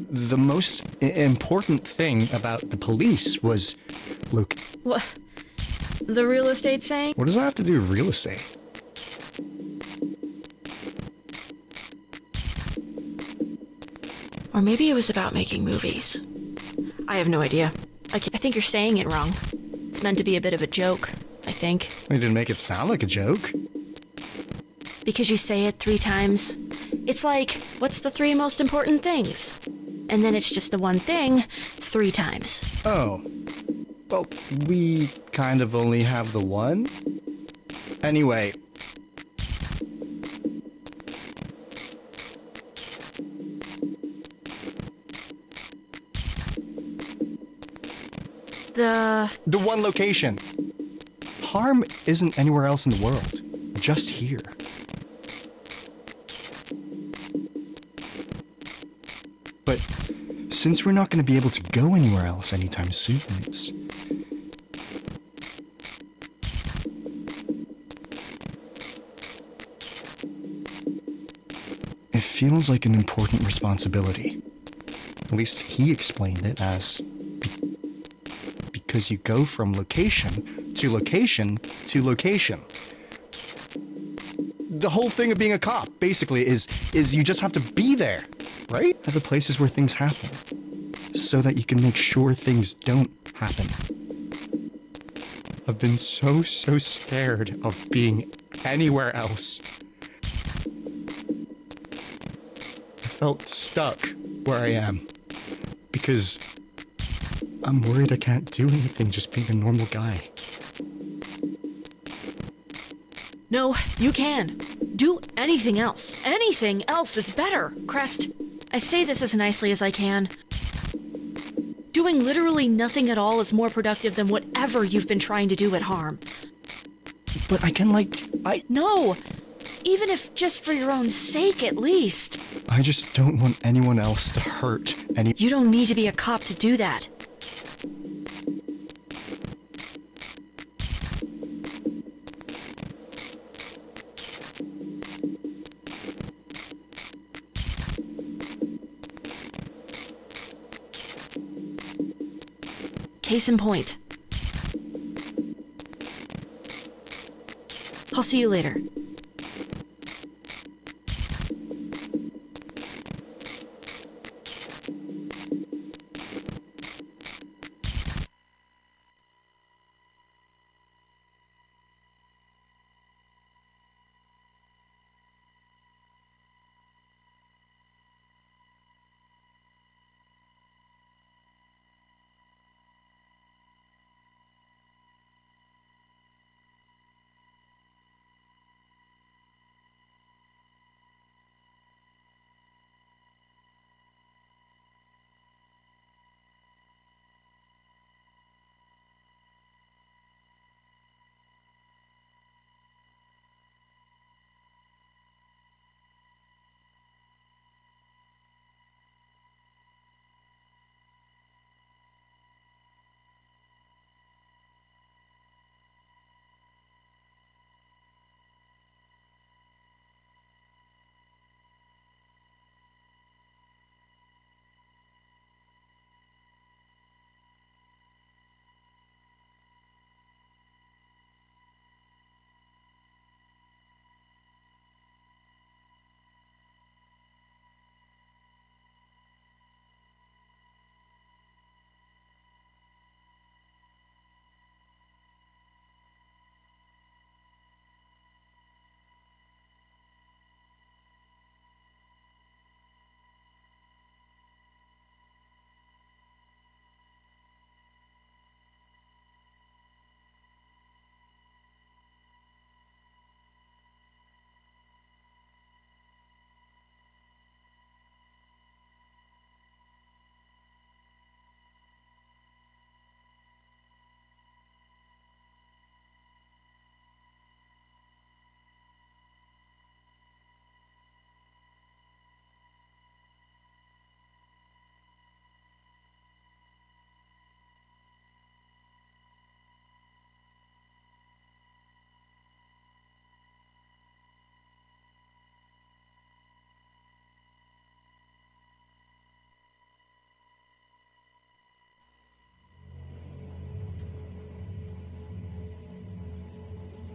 the most important thing about the police was What? The real estate saying? What does that have to do with real estate? Or maybe it was about making movies. I have no idea. I think you're saying it wrong. It's meant to be a bit of a joke, I think. You didn't make it sound like a joke. Because you say it 3 times. It's like, what's the 3 most important things? And then it's just the one thing 3 times. Oh. Well, we kind of only have the one. Anyway. The one location. Harm isn't anywhere else in the world. Just here. But since we're not going to be able to go anywhere else anytime soon, it feels like an important responsibility. At least he explained it as because you go from location to location to location. The whole thing of being a cop, basically, is you just have to be there, right? At the places where things happen, so that you can make sure things don't happen. I've been so scared of being anywhere else. I felt stuck where I am because I'm worried I can't do anything just being a normal guy. No, you can. Do anything else. Anything else is better. Crest, I say this as nicely as I can. Doing literally nothing at all is more productive than whatever you've been trying to do at harm. But I can, No! Even if just for your own sake, at least. I just don't want anyone else to hurt any... You don't need to be a cop to do that. Case in point. I'll see you later.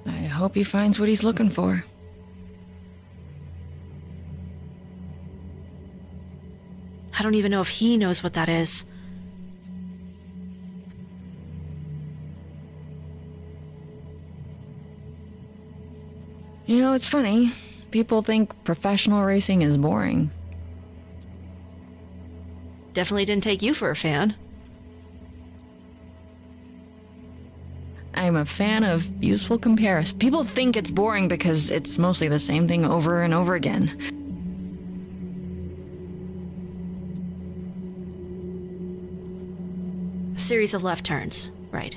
I hope he finds what he's looking for. I don't even know if he knows what that is. You know, it's funny. People think professional racing is boring. Definitely didn't take you for a fan. I'm a fan of useful comparison. People think it's boring because it's mostly the same thing over and over again. A series of left turns, right.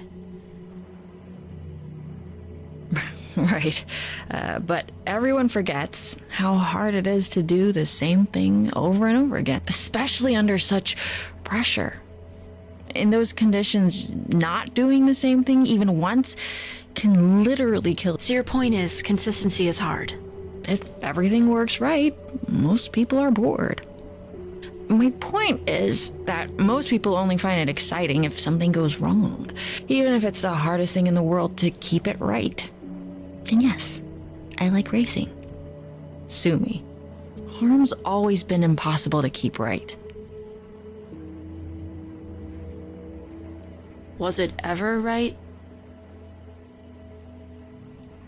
Right. But everyone forgets how hard it is to do the same thing over and over again, especially under such pressure. In those conditions, not doing the same thing even once can literally kill. So your point is, consistency is hard. If everything works right, most people are bored. My point is that most people only find it exciting if something goes wrong, even if it's the hardest thing in the world to keep it right. And yes, I like racing. Sue me. Harm's always been impossible to keep right. Was it ever right?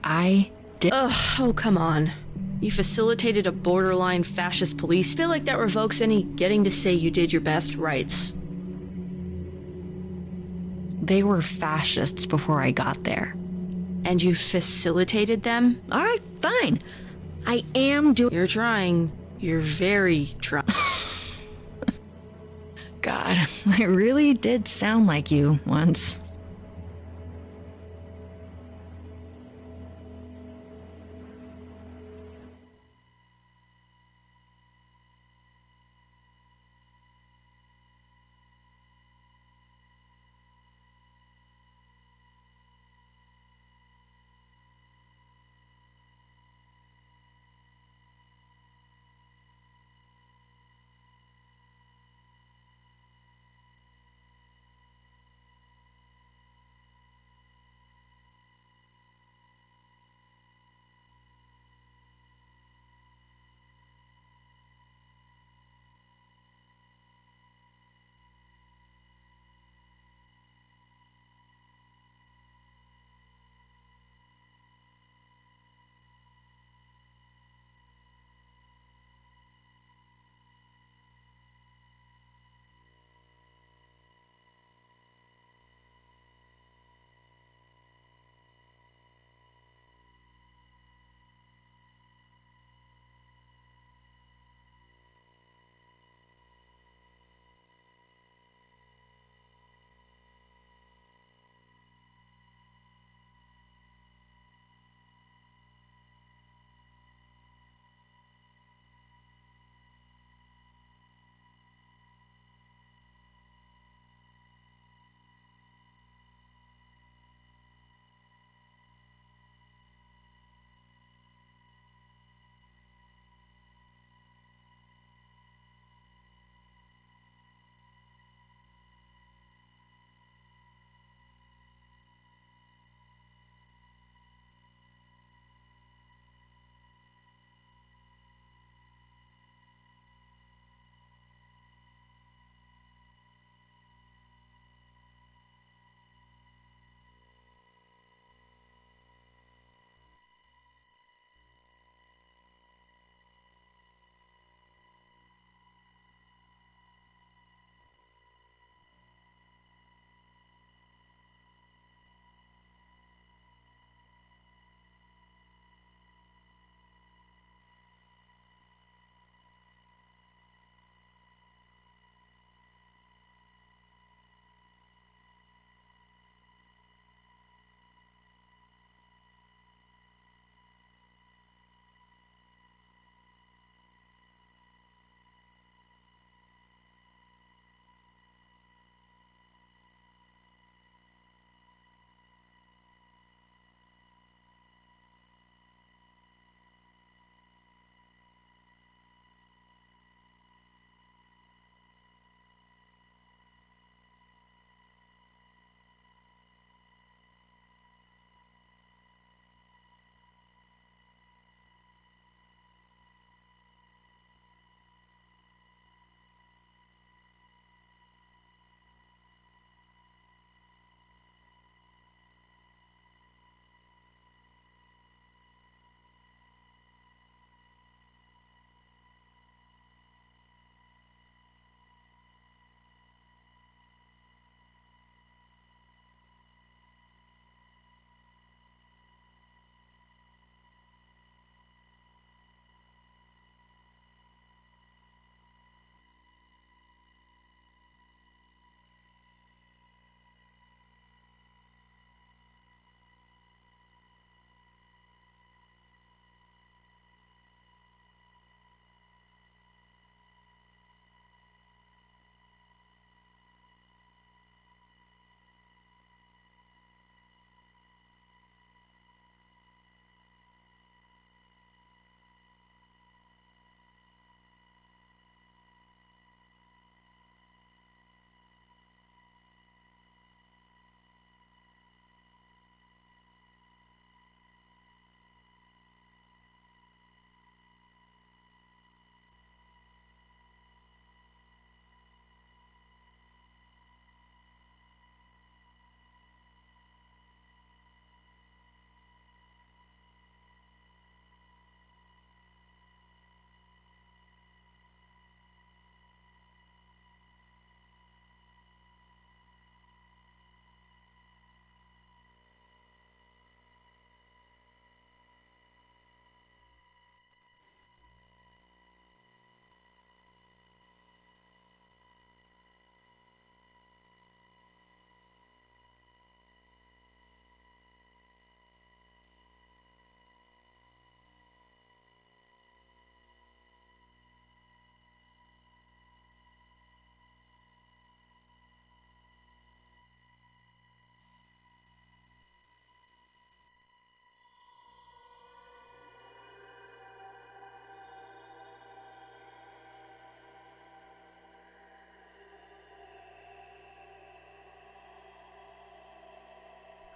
I did. Ugh, oh, come on. You facilitated a borderline fascist police. Feel like that revokes any getting to say you did your best rights. They were fascists before I got there. And you facilitated them? All right, fine. I am doing. You're trying. You're very trying. God, I really did sound like you once.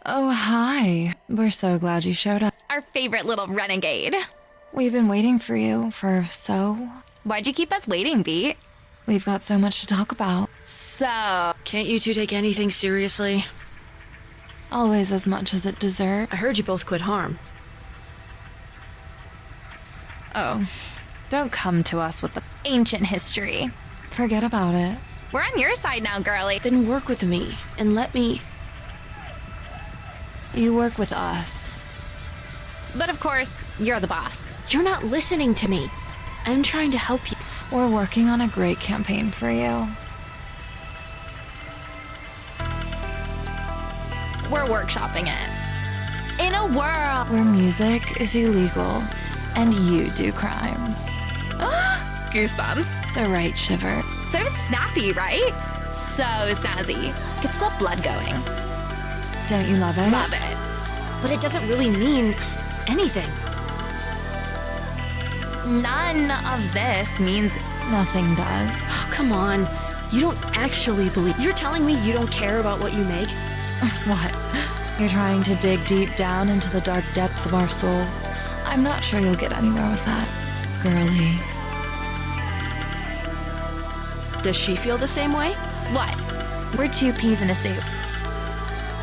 Oh, hi. We're so glad you showed up. Our favorite little renegade. We've been waiting for you for so... Why'd you keep us waiting, Beat? We've got so much to talk about. So, Can't you two take anything seriously? Always as much as it deserves. I heard you both quit harm. oh, don't come to us with the ancient history. Forget about it. We're on your side now, girlie. Then work with me and let me... You work with us. But of course, you're the boss. You're not listening to me. I'm trying to help you. We're working on a great campaign for you. We're workshopping it. In a world Where music is illegal and you do crimes. goosebumps. The right shiver. So snappy, right? So snazzy. Gets the blood going. Don't you love it? Love it. But it doesn't really mean anything. None of this means Nothing does. Oh, come on. You don't actually believe... You're telling me you don't care about what you make? What? You're trying to dig deep down into the dark depths of our soul. I'm not sure you'll get anywhere with that, girlie. Does she feel the same way? what? We're two peas in a soup.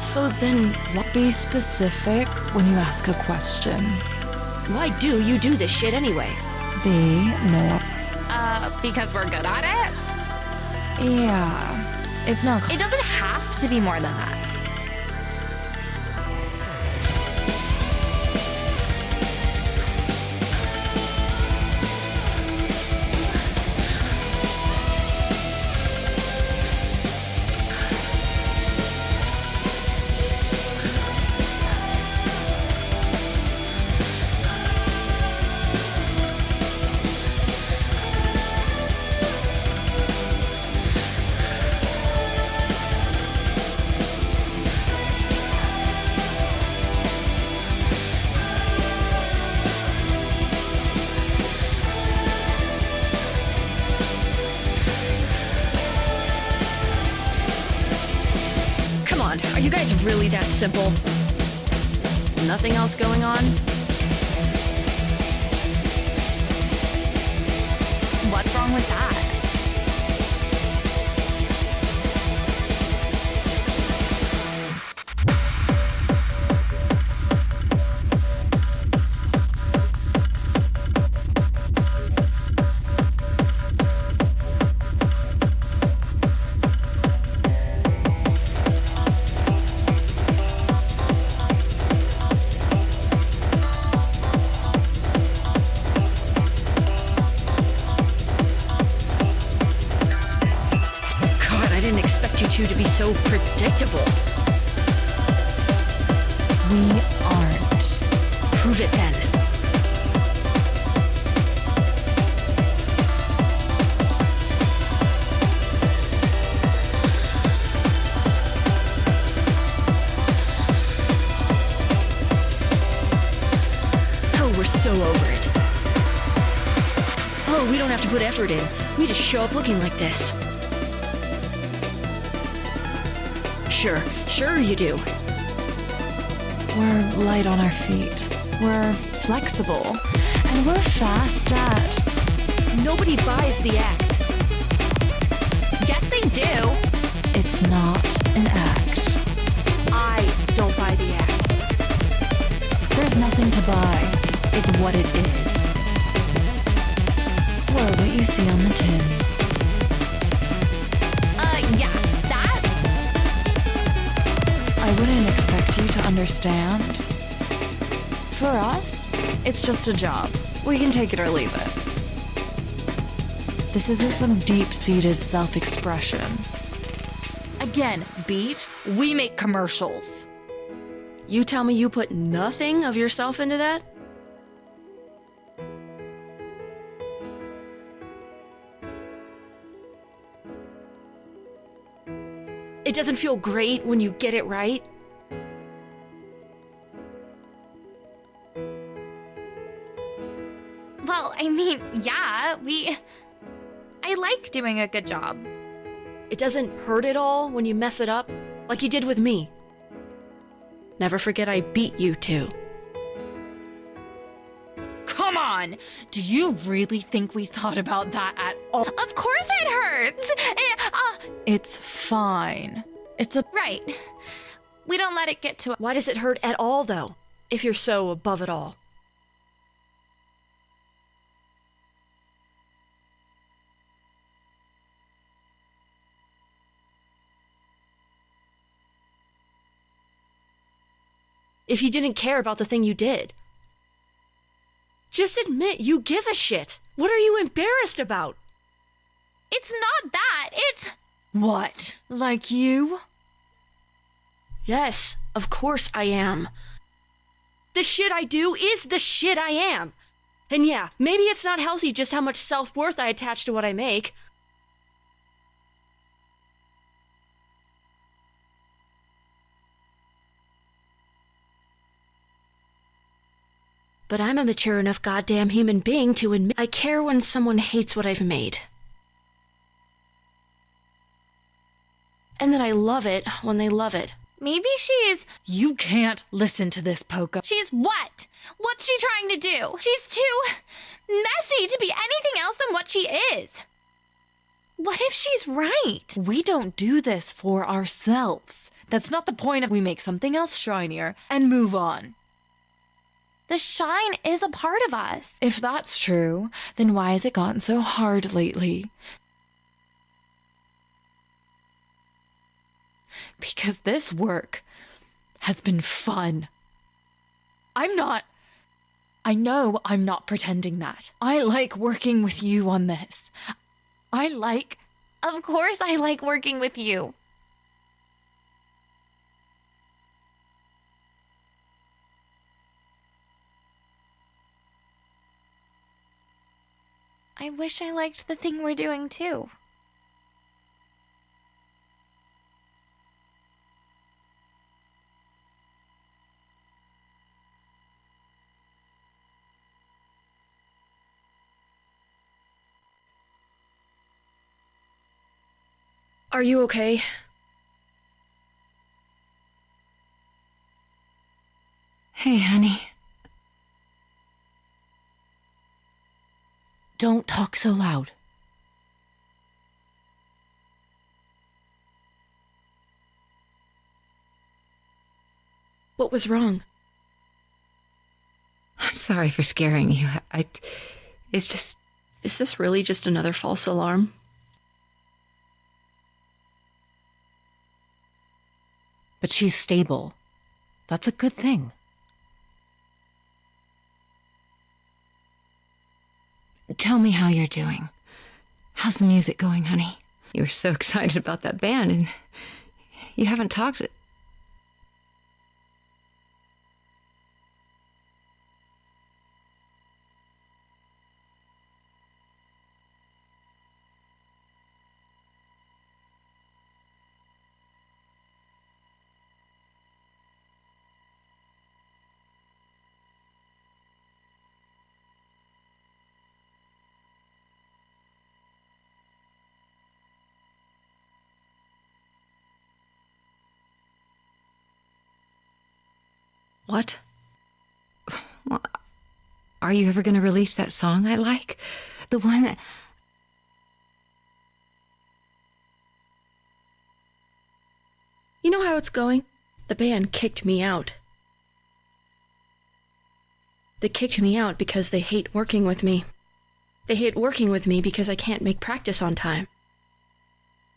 So then, Be specific when you ask a question. why do you do this shit anyway? Be more. Because we're good at it? Yeah. It's not. It doesn't have to be more than that. Come on, are you guys really that simple? Nothing else going on? What's wrong with that? God, I didn't expect you two to be so predictable. We aren't. Prove it then. Oh, we're so over it. Oh, we don't have to put effort in. We just show up looking like this. Sure you do. We're light on our feet. We're flexible. And we're fast at. Nobody buys the act. Yes, they do. It's not an act. I don't buy the act. There's nothing to buy. It's what it is. We're what you see on the tin. Yeah, that's... I wouldn't expect you to understand. For us, it's just a job. We can take it or leave it. This isn't some deep-seated self-expression. Again, Beat, we make commercials. You tell me you put nothing of yourself into that? It doesn't feel great when you get it right? Well, I mean, yeah, I like doing a good job. It doesn't hurt at all when you mess it up, like you did with me. Never forget I beat you too. Come on! Do you really think we thought about that at all? Of course it hurts! It's fine. It's a... Right. We don't let it get to... Why does it hurt at all, though, if you're so above it all? If you didn't care about the thing you did. Just admit you give a shit. What are you embarrassed about? It's not that, it's... What? Like you? Yes, of course I am. The shit I do is the shit I am. And yeah, maybe it's not healthy just how much self-worth I attach to what I make. But I'm a mature enough goddamn human being to admit I care when someone hates what I've made. And that I love it when they love it. Maybe she's... You can't listen to this, Poca. She's what? What's she trying to do? She's too messy to be anything else than what she is. What if she's right? We don't do this for ourselves. That's not the point. We make something else shinier and move on. The shine is a part of us. If that's true, then why has it gotten so hard lately? Because this work has been fun. I know I'm not pretending that. I like working with you on this. Of course I like working with you. I wish I liked the thing we're doing too. Are you okay? Hey, honey. Don't talk so loud. What was wrong? I'm sorry for scaring you. Is this really just another false alarm? But she's stable. That's a good thing. Tell me how you're doing. How's the music going, honey? You were so excited about that band, and you haven't talked... What? Well, are you ever going to release that song I like? The one that... You know how it's going? The band kicked me out. They kicked me out because they hate working with me. They hate working with me because I can't make practice on time.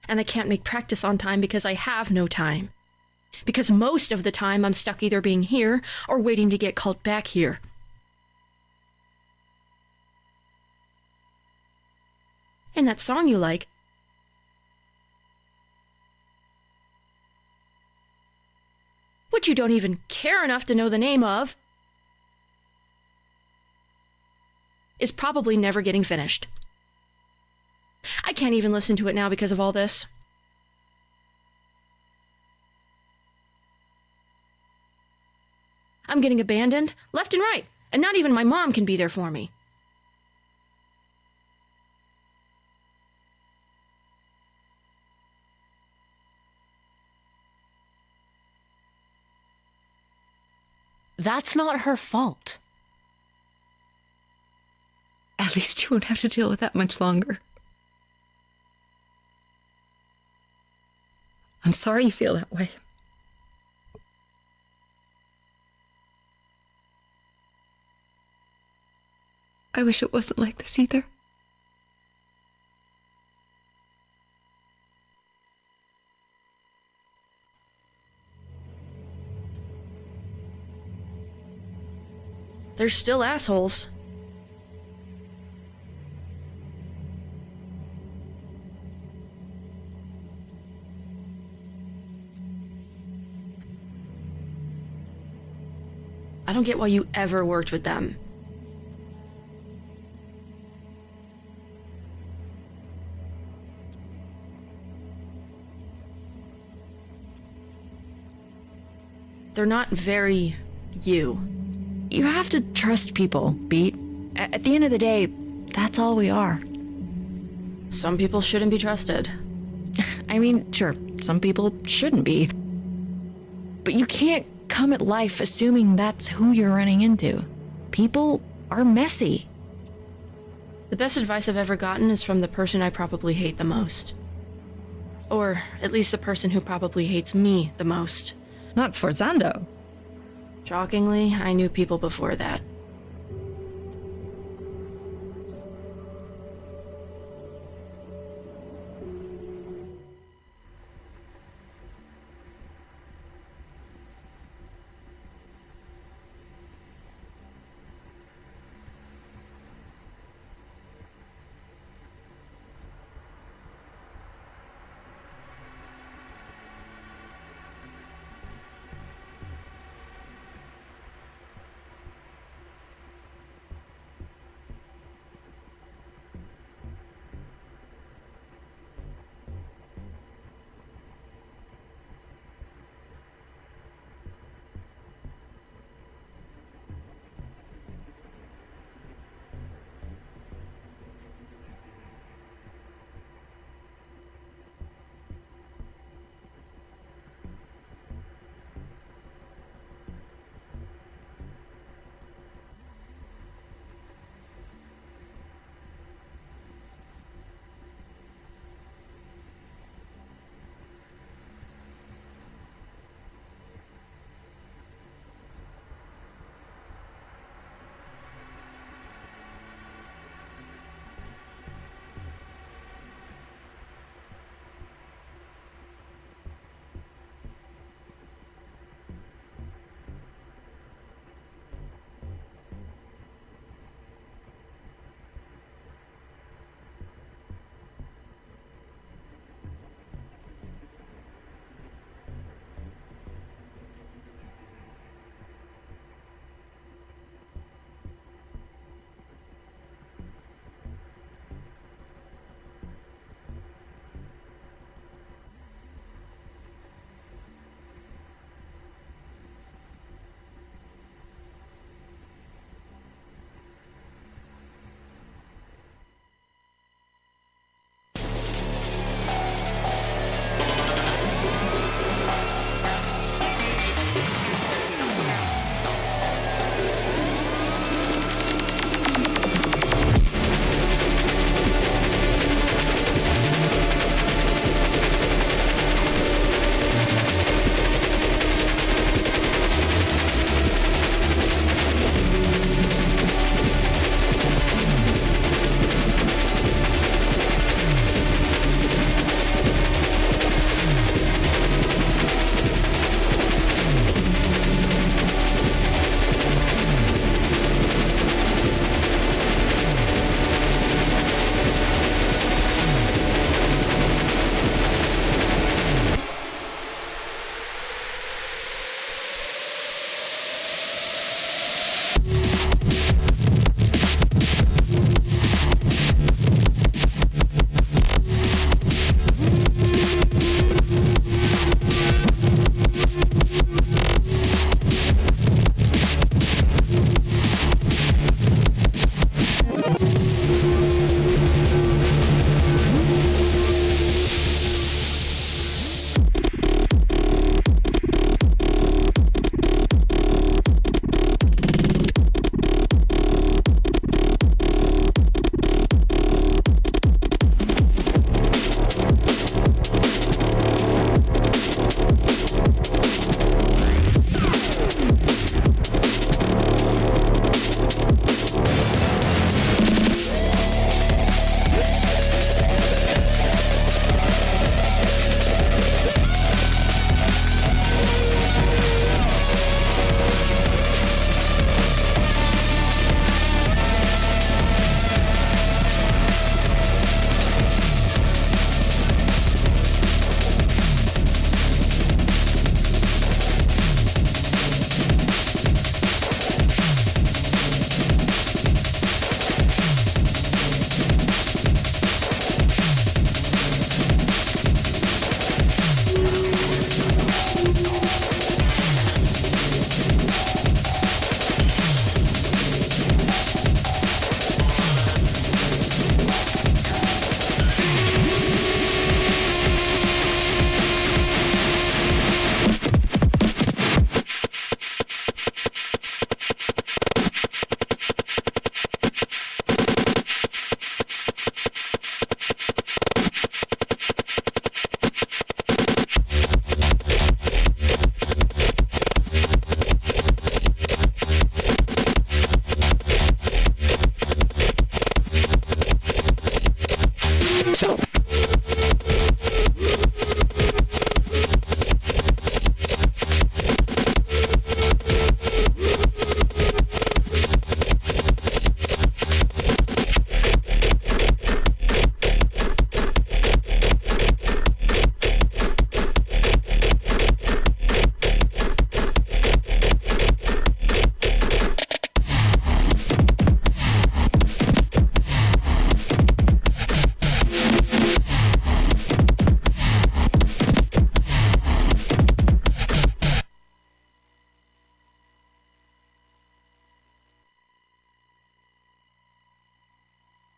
And I can't make practice on time because I have no time. Because most of the time I'm stuck either being here or waiting to get called back here. And that song you like, which you don't even care enough to know the name of, is probably never getting finished. I can't even listen to it now because of all this. I'm getting abandoned left and right, and not even my mom can be there for me. That's not her fault. At least you won't have to deal with that much longer. I'm sorry you feel that way. I wish it wasn't like this either. They're still assholes. I don't get why you ever worked with them. They're not very you. You have to trust people, Beat. At the end of the day, that's all we are. Some people shouldn't be trusted. I mean, sure, some people shouldn't be. But you can't come at life assuming that's who you're running into. People are messy. The best advice I've ever gotten is from the person I probably hate the most. Or at least the person who probably hates me the most. Not Sforzando. Shockingly, I knew people before that.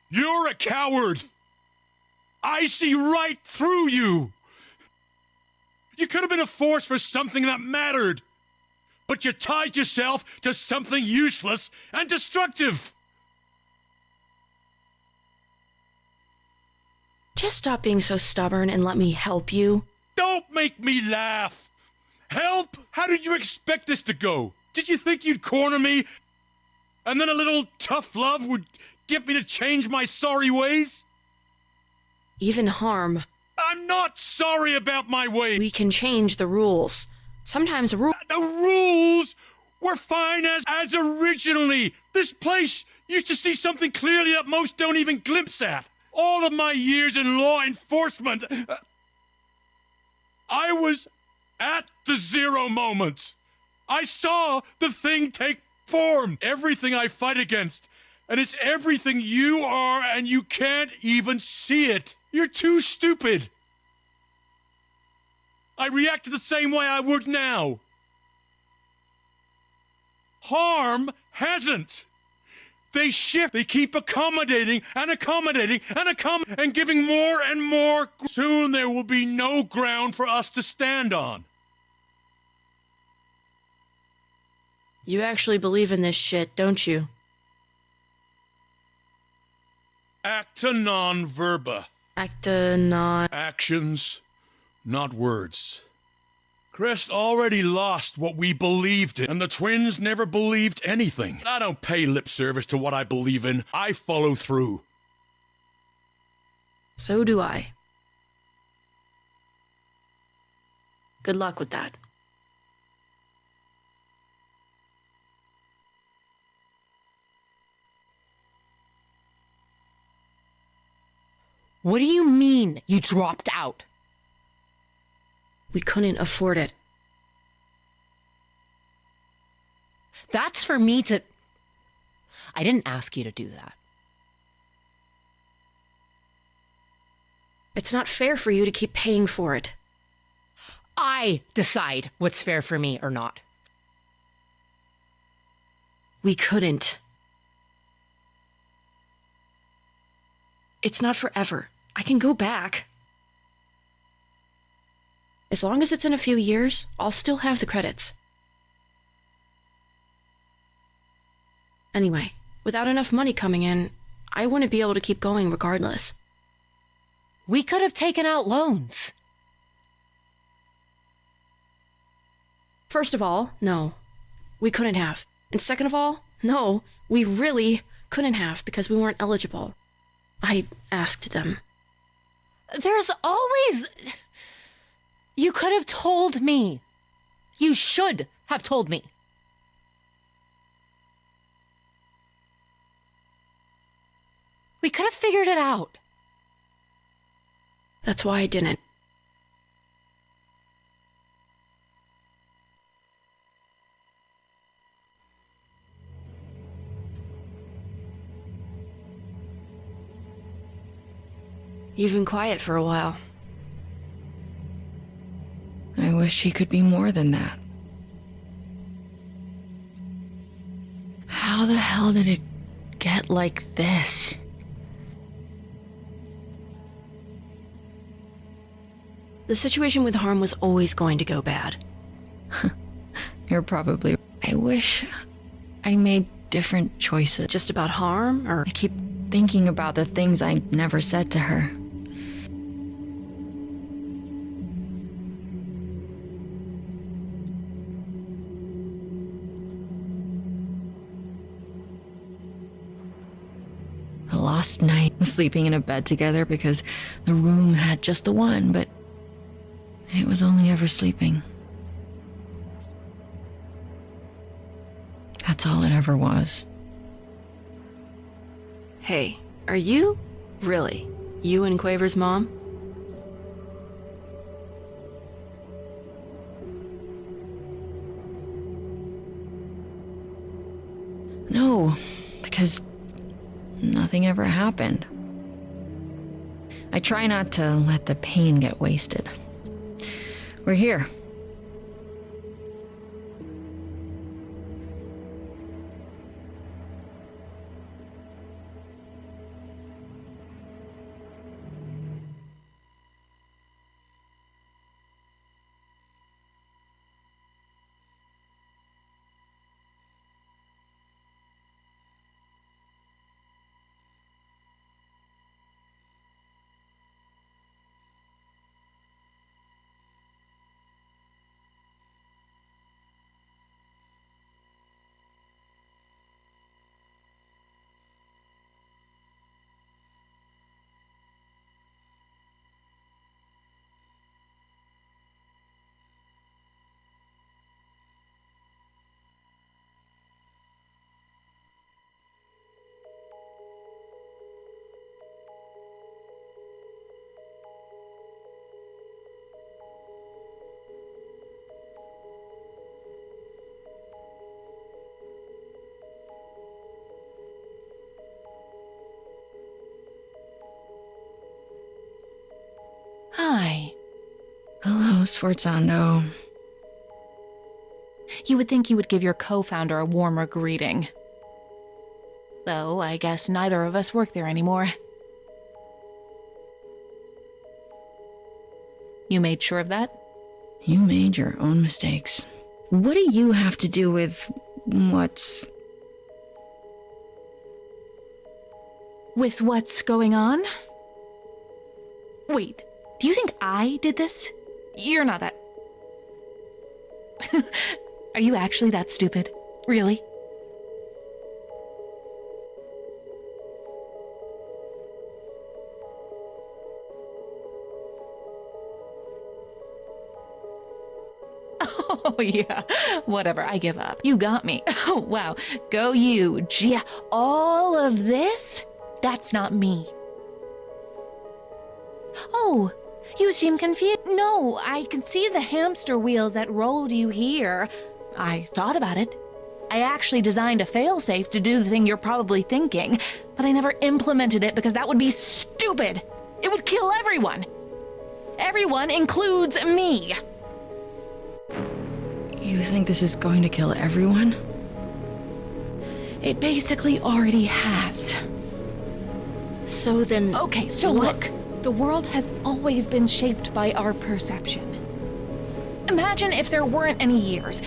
You're a coward. I see right through you. You could have been a force for something that mattered, but you tied yourself to something useless and destructive. Just stop being so stubborn and let me help you. Don't make me laugh. Help? How did you expect this to go? Did you think you'd corner me, and then a little tough love would get me to change my sorry ways? Even harm. I'm not sorry about my ways. We can change the rules. Sometimes The rules were fine as originally. This place used to see something clearly that most don't even glimpse at. All of my years in law enforcement, I was at the zero moment. I saw the thing take form. Everything I fight against. And it's everything you are, and you can't even see it. You're too stupid. I reacted the same way I would now. Harm hasn't. They shift. They keep accommodating and giving more and more. Soon there will be no ground for us to stand on. You actually believe in this shit, don't you? Acta non verba. Acta non... Actions, not words. Crest already lost what we believed in, and the twins never believed anything. I don't pay lip service to what I believe in. I follow through. So do I. Good luck with that. What do you mean you dropped out? We couldn't afford it. That's for me to... I didn't ask you to do that. It's not fair for you to keep paying for it. I decide what's fair for me or not. We couldn't. It's not forever. I can go back. As long as it's in a few years, I'll still have the credits. Anyway, without enough money coming in, I wouldn't be able to keep going regardless. We could have taken out loans. First of all, no. We couldn't have. And second of all, no, we really couldn't have because we weren't eligible. I asked them. There's always... You could have told me. You should have told me. We could have figured it out. That's why I didn't. You've been quiet for a while. I wish he could be more than that. How the hell did it get like this? The situation with Harm was always going to go bad. You're probably... I wish I made different choices. Just about Harm, or... I keep thinking about the things I never said to her. A lost night, sleeping in a bed together because the room had just the one, but it was only ever sleeping. That's all it ever was. Hey, are you? Really? You and Quaver's mom? No, because nothing ever happened. I try not to let the pain get wasted. We're here. sforzando. You would think you would give your co-founder a warmer greeting. Though, I guess neither of us work there anymore. You made sure of that? You made your own mistakes. What do you have to do with what's... With what's going on? Wait, do you think I did this? You're not that... Are you actually that stupid? Really? Oh, yeah. Whatever, I give up. You got me. Oh, wow. Go you. Gee, all of this? That's not me. Oh, you seem confused. No, I can see the hamster wheels that rolled you here. I thought about it. I actually designed a failsafe to do the thing you're probably thinking, but I never implemented it because that would be stupid. It would kill everyone. Everyone includes me. You think this is going to kill everyone? It basically already has. So then... Okay, so look. The world has always been shaped by our perception. Imagine if there weren't any years.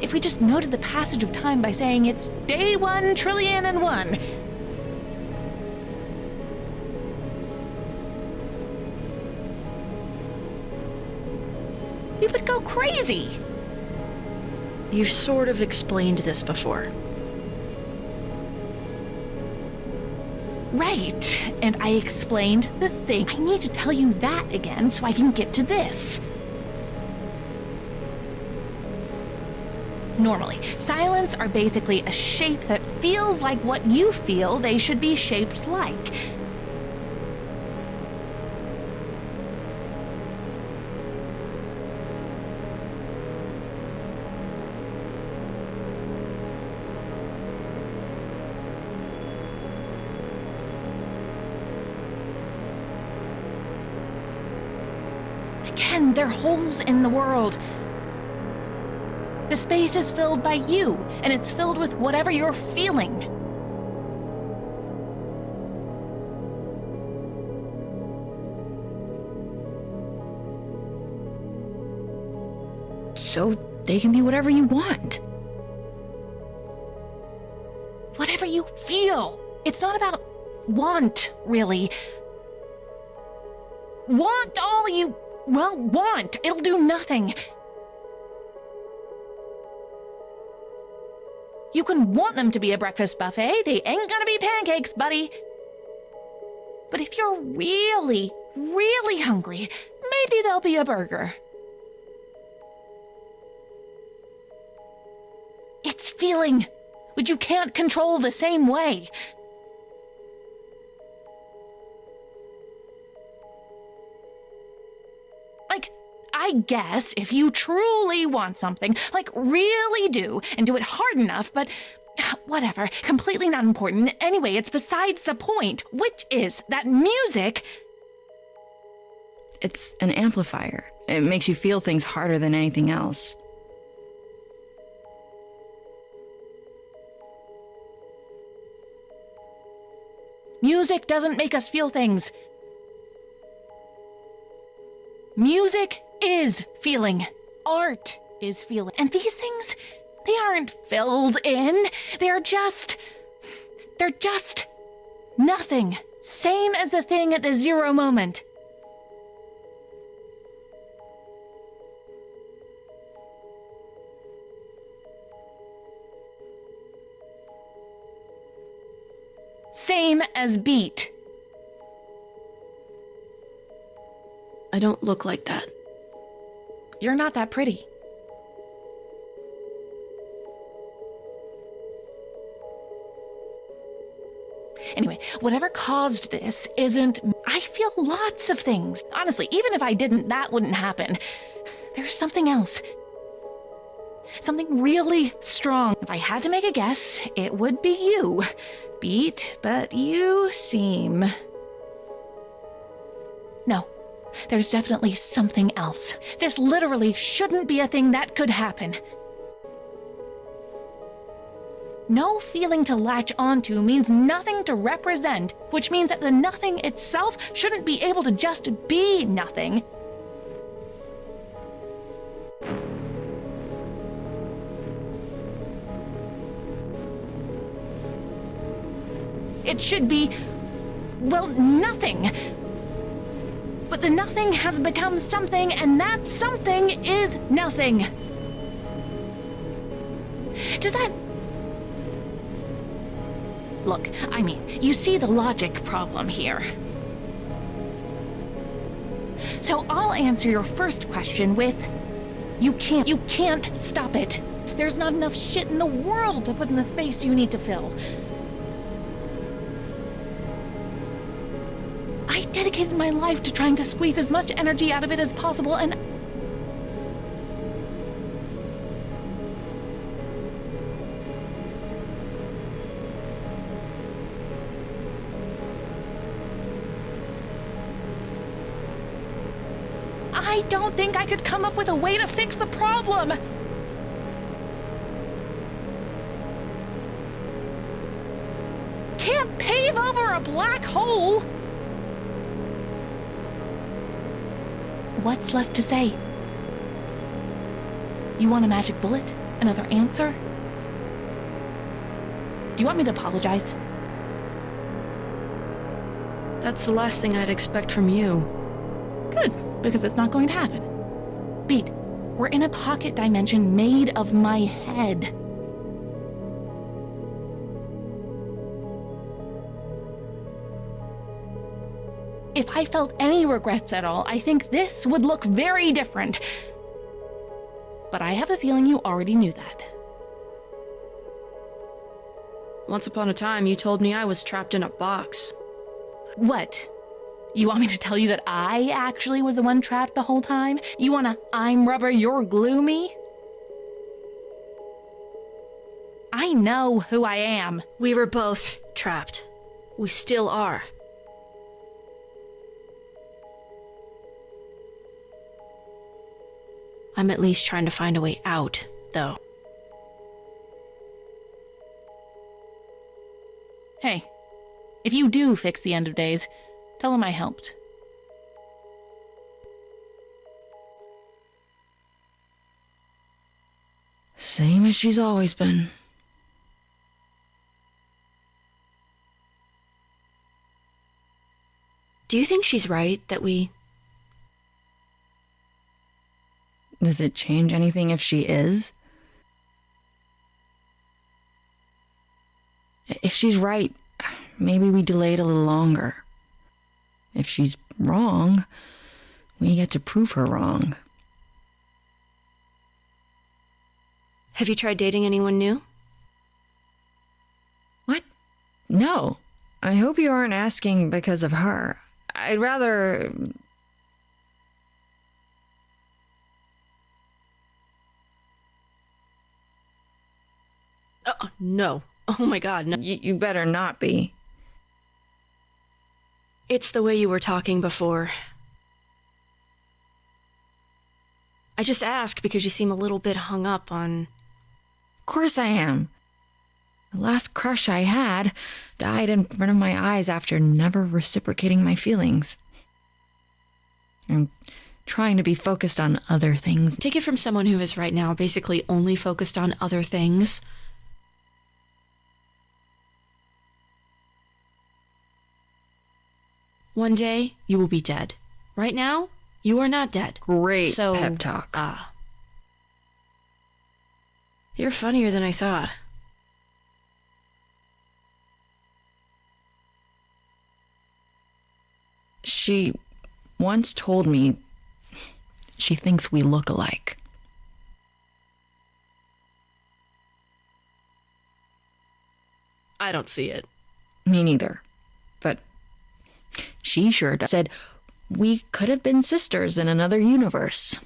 If we just noted the passage of time by saying it's day 1,000,000,001. We would go crazy. You sort of explained this before. Right, and I explained the thing. I need to tell you that again so I can get to this. Normally, silents are basically a shape that feels like what you feel they should be shaped like. Again, they're holes in the world. The space is filled by you, and it's filled with whatever you're feeling. So they can be whatever you want. Whatever you feel. It's not about want, really. Want all you, well, want. It'll do nothing. You can want them to be a breakfast buffet. They ain't gonna be pancakes, buddy. But if you're really, really hungry, maybe they'll be a burger. It's feeling, which you can't control the same way. Like, I guess if you truly want something, like really do, and do it hard enough, but whatever, completely not important. Anyway, it's besides the point, which is that music... It's an amplifier. It makes you feel things harder than anything else. Music doesn't make us feel things. Music is feeling. Art is feeling. And these things, they aren't filled in. They're just nothing. Same as a thing at the zero moment. Same as beat. I don't look like that. You're not that pretty. Anyway, whatever caused this isn't... I feel lots of things. Honestly, even if I didn't, that wouldn't happen. There's something else. Something really strong. If I had to make a guess, it would be you. Beat, but you seem... No, there's definitely something else. This literally shouldn't be a thing that could happen. No feeling to latch onto means nothing to represent, which means that the nothing itself shouldn't be able to just be nothing. It should be, well, nothing. But the nothing has become something, and that something is nothing. Does that... Look, I mean, you see the logic problem here. So I'll answer your first question with, you can't stop it. There's not enough shit in the world to put in the space you need to fill. I dedicated my life to trying to squeeze as much energy out of it as possible, and I don't think I could come up with a way to fix the problem. Can't pave over a black hole. What's left to say? You want a magic bullet? Another answer? Do you want me to apologize? That's the last thing I'd expect from you. Good, because it's not going to happen. Beat, we're in a pocket dimension made of my head. If I felt any regrets at all, I think this would look very different. But I have a feeling you already knew that. Once upon a time, you told me I was trapped in a box. What? You want me to tell you that I actually was the one trapped the whole time? You wanna I'm rubber, you're glue me? I know who I am. We were both trapped. We still are. I'm at least trying to find a way out, though. Hey, if you do fix the end of days, tell him I helped. Same as she's always been. Do you think she's right that we... Does it change anything if she is? If she's right, maybe we delayed a little longer. If she's wrong, we get to prove her wrong. Have you tried dating anyone new? What? No. I hope you aren't asking because of her. I'd rather... Oh, no. Oh my god, no. You better not be. It's the way you were talking before. I just ask because you seem a little bit hung up on... Of course I am. The last crush I had died in front of my eyes after never reciprocating my feelings. I'm trying to be focused on other things. Take it from someone who is right now basically only focused on other things. One day, you will be dead. Right now, you are not dead. Great so, pep talk. You're funnier than I thought. She once told me she thinks we look alike. I don't see it. Me neither. But she sure does. Said we could have been sisters in another universe.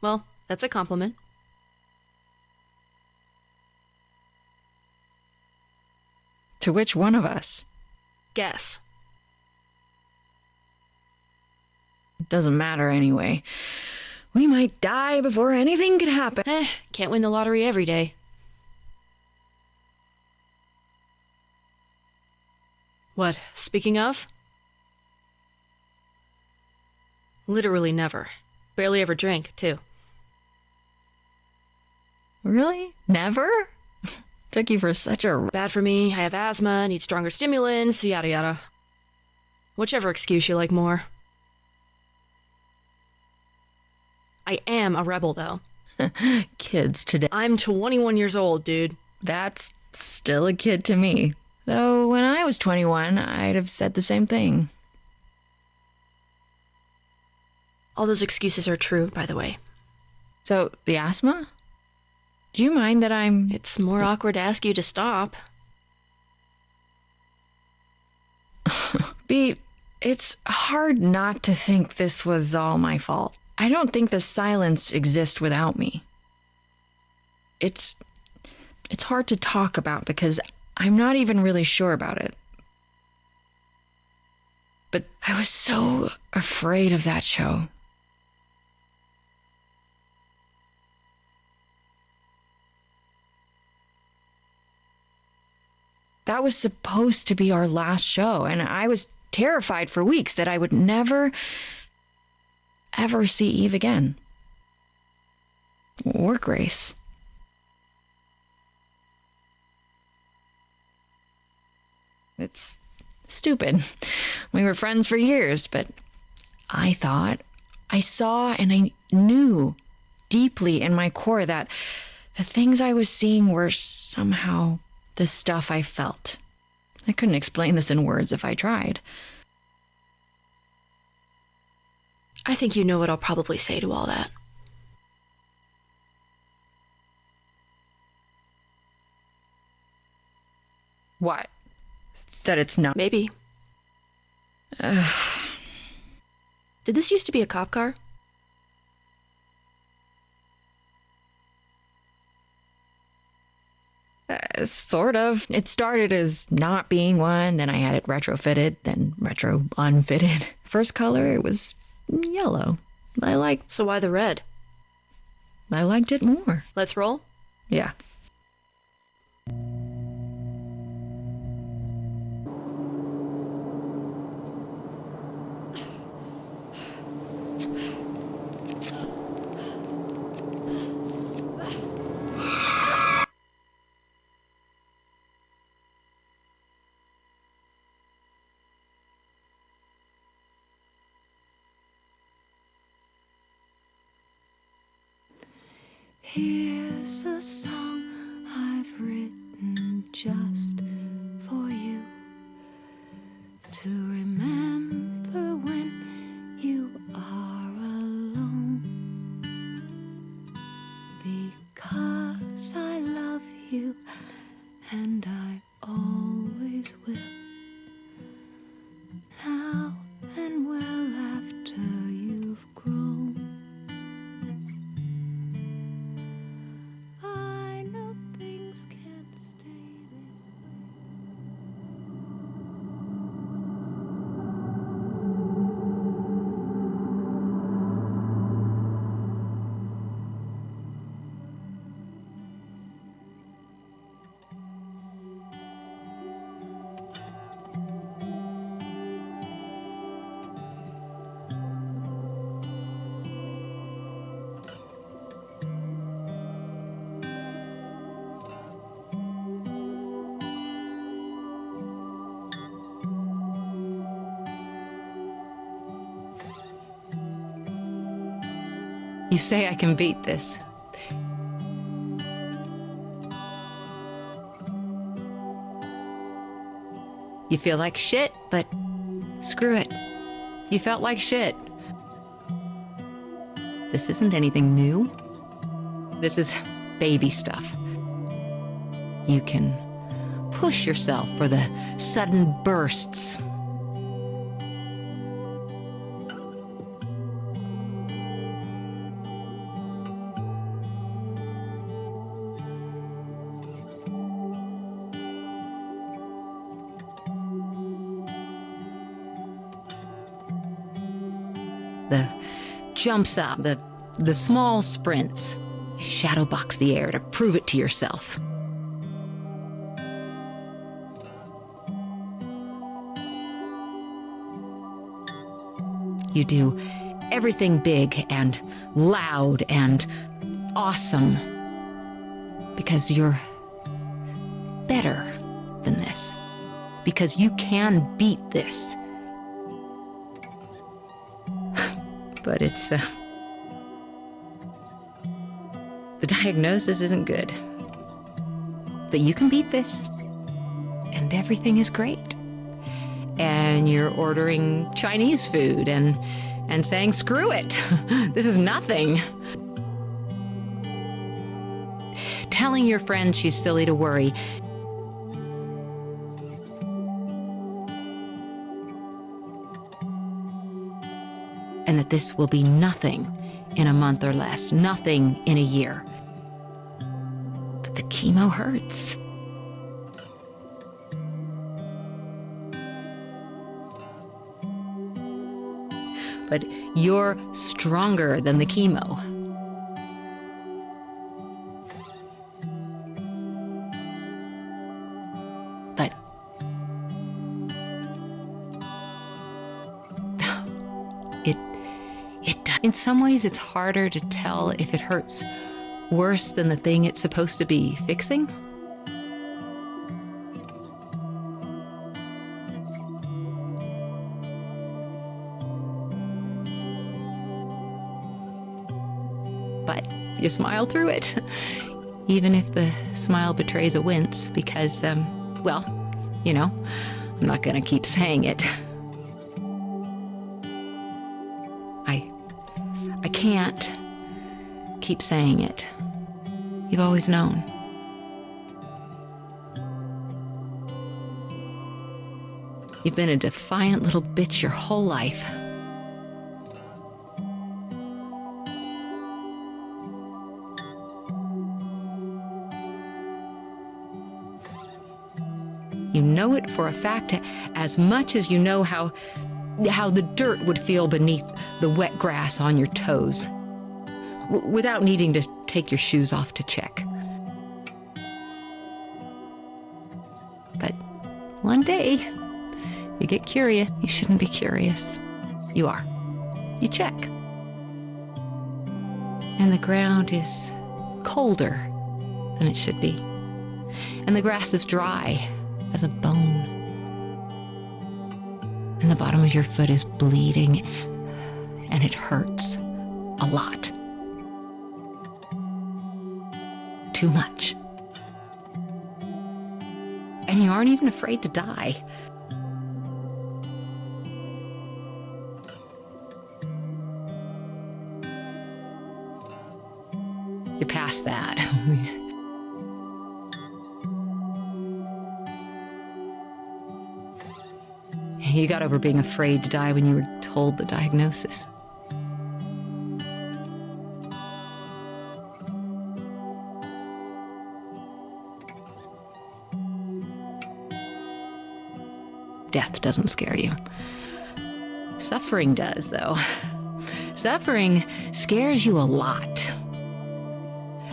Well, that's a compliment. To which one of us? Guess. It doesn't matter anyway. We might die before anything could happen. Can't win the lottery every day. What, speaking of? Literally never. Barely ever drank, too. Really? Never? Took you for such a... Bad for me, I have asthma, need stronger stimulants, yada yada. Whichever excuse you like more. I am a rebel, though. Kids today. I'm 21 years old, dude. That's still a kid to me. Though when I was 21, I'd have said the same thing. All those excuses are true, by the way. So, the asthma? Do you mind that I'm... It's more awkward to ask you to stop. B, it's hard not to think this was all my fault. I don't think the silence exists without me. It's hard to talk about because I'm not even really sure about it. But I was so afraid of that show. That was supposed to be our last show, and I was terrified for weeks that I would never, ever see Eve again. Or Grace. It's stupid. We were friends for years, but I thought, I saw and I knew deeply in my core that the things I was seeing were somehow the stuff I felt. I couldn't explain this in words if I tried. I think you know what I'll probably say to all that. What? That it's not... Maybe. Did this used to be a cop car? Sort of. It started as not being one, then I had it retrofitted, then retro unfitted. First color, it was yellow. So why the red? I liked it more. Let's roll? Yeah. Here's a song I've written just for you, to remember when you are alone, because I love you and I always will, now and well after you've grown. You say I can beat this. You feel like shit, but screw it. You felt like shit. This isn't anything new. This is baby stuff. You can push yourself for the sudden bursts. the jumps up, the small sprints. You shadow box the air to prove it to yourself. You do everything big and loud and awesome because you're better than this. Because you can beat this. But it's, the diagnosis isn't good. But you can beat this, and everything is great. And you're ordering Chinese food and saying, screw it, this is nothing. Telling your friend she's silly to worry. And that this will be nothing in a month or less, nothing in a year. But the chemo hurts. But you're stronger than the chemo. But in some ways, it's harder to tell if it hurts worse than the thing it's supposed to be fixing. But you smile through it, even if the smile betrays a wince, because, well, you know, I'm not gonna keep saying it. I can't keep saying it. You've always known. You've been a defiant little bitch your whole life. You know it for a fact as much as you know how the dirt would feel beneath the wet grass on your toes, without needing to take your shoes off to check. But one day, you get curious. You shouldn't be curious. You are. You check. And the ground is colder than it should be. And the grass is dry as a bone. And the bottom of your foot is bleeding, and it hurts a lot. Too much. And you aren't even afraid to die. You're past that. You got over being afraid to die when you were told the diagnosis. Death doesn't scare you. Suffering does, though. Suffering scares you a lot.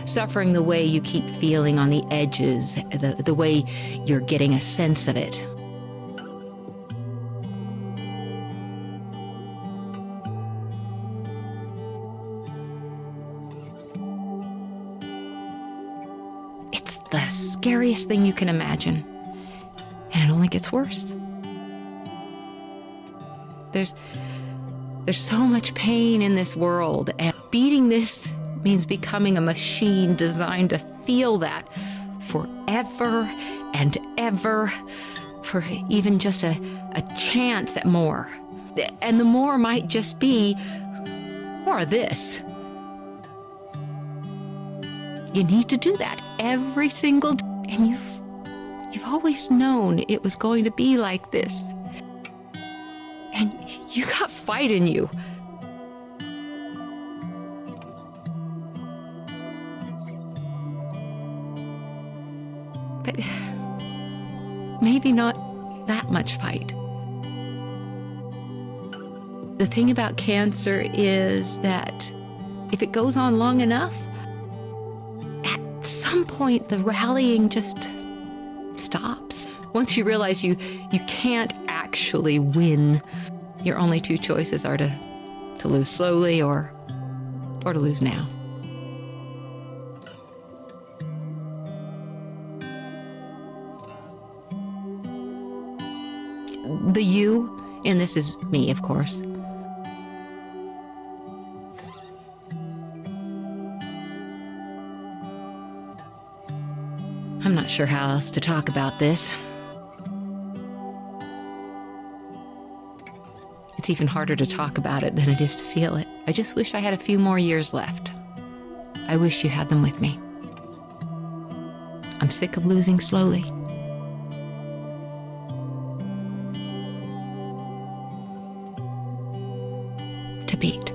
Suffering the way you keep feeling on the edges, the way you're getting a sense of it. It's the scariest thing you can imagine. And it only gets worse. There's so much pain in this world, and beating this means becoming a machine designed to feel that forever and ever, for even just a chance at more. And the more might just be more of this. You need to do that every single day, and you've always known it was going to be like this. And you got fight in you. But maybe not that much fight. The thing about cancer is that if it goes on long enough, at some point the rallying just stops. Once you realize you can't actually win, your only two choices are to lose slowly or to lose now. The you in this is me, of course. I'm not sure how else to talk about this. It's even harder to talk about it than it is to feel it. I just wish I had a few more years left. I wish you had them with me. I'm sick of losing slowly. To beat.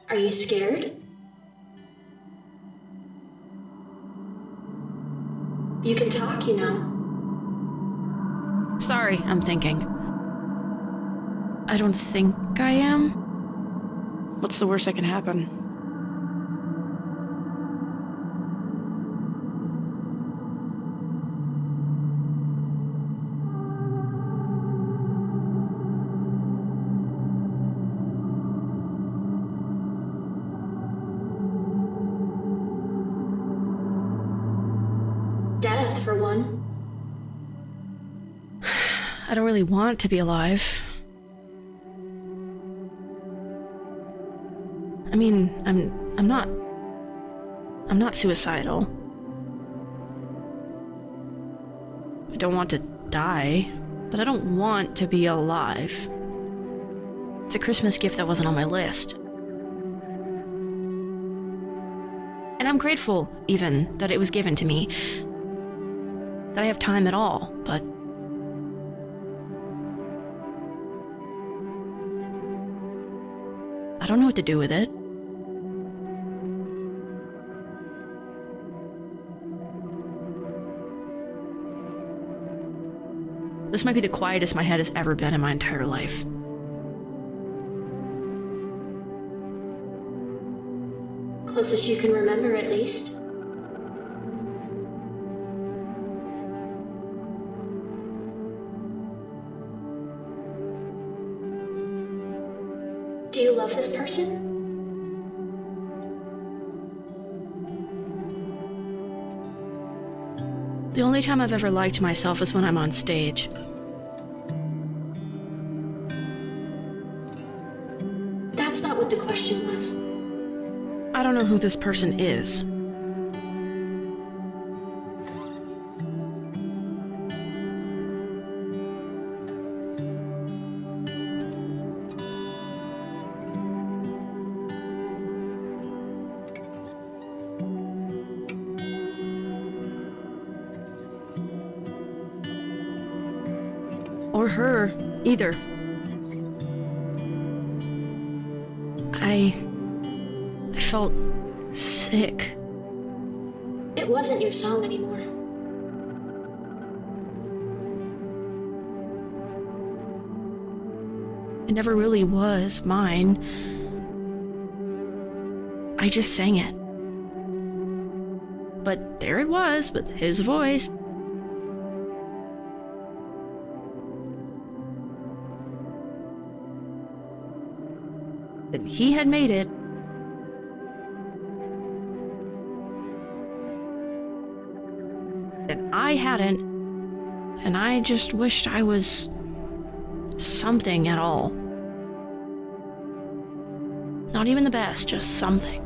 Are you scared? You can talk, you know. Sorry, I'm thinking. I don't think I am. What's the worst that can happen? Death, for one. I don't really want to be alive. I mean, I'm not suicidal. I don't want to die, but I don't want to be alive. It's a Christmas gift that wasn't on my list. And I'm grateful, even, that it was given to me. That I have time at all, but I don't know what to do with it. This might be the quietest my head has ever been in my entire life. Closest you can remember, at least. Do you love this person? The only time I've ever liked myself is when I'm on stage. That's not what the question was. I don't know who this person is. Or her, either. I felt sick. It wasn't your song anymore. It never really was mine. I just sang it. But there it was, with his voice. And he had made it. And I hadn't. And I just wished I was something at all. Not even the best, just something.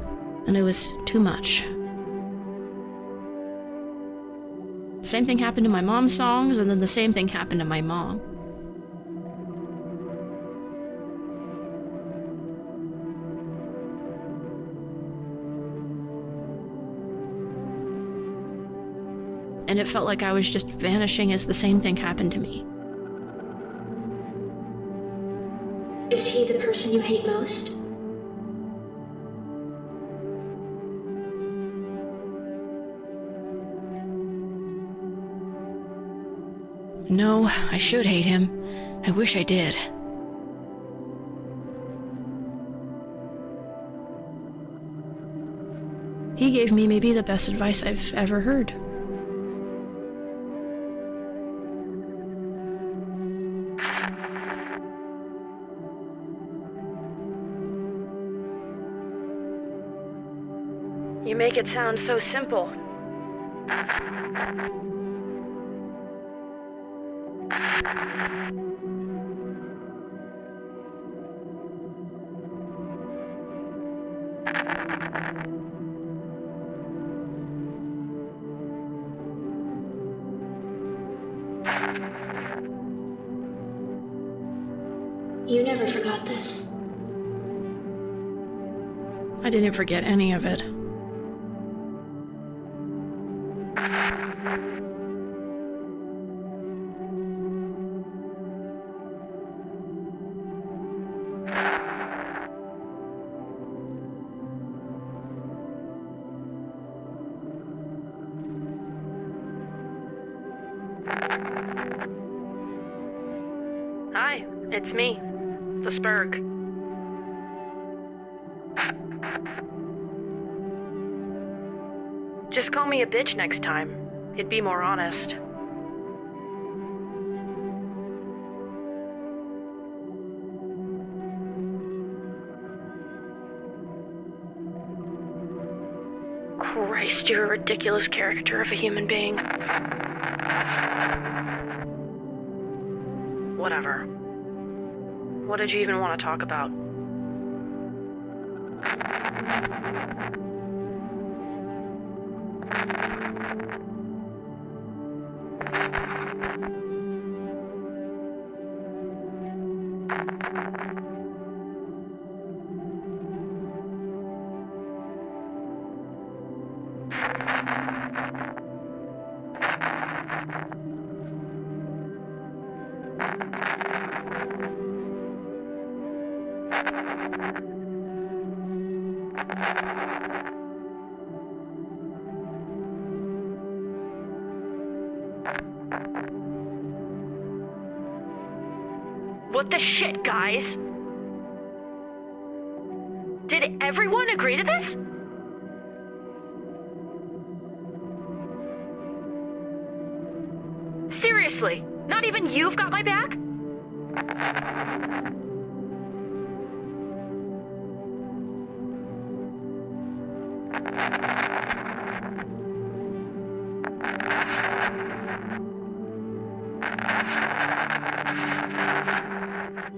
And it was too much. Same thing happened to my mom's songs, and then the same thing happened to my mom. and it felt like I was just vanishing as the same thing happened to me. Is he the person you hate most? No, I should hate him. I wish I did. He gave me maybe the best advice I've ever heard. You make it sound so simple. You never forgot this. I didn't forget any of it. Hi, it's me, the Spurg. Just call me a bitch next time. It'd be more honest. Christ, you're a ridiculous caricature of a human being. Whatever. What did you even want to talk about? What the shit, guys? Did everyone agree to this? Seriously, not even you've got my back?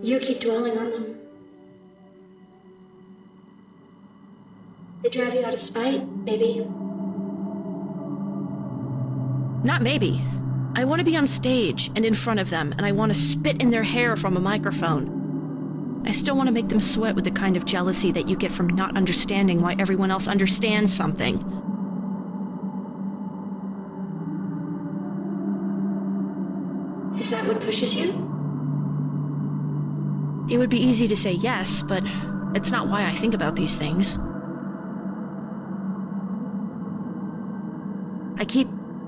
You keep dwelling on them. They drive you out of spite, maybe. Not maybe. I want to be on stage and in front of them, and I want to spit in their hair from a microphone. I still want to make them sweat with the kind of jealousy that you get from not understanding why everyone else understands something. Is that what pushes you? It would be easy to say yes, but it's not why I think about these things.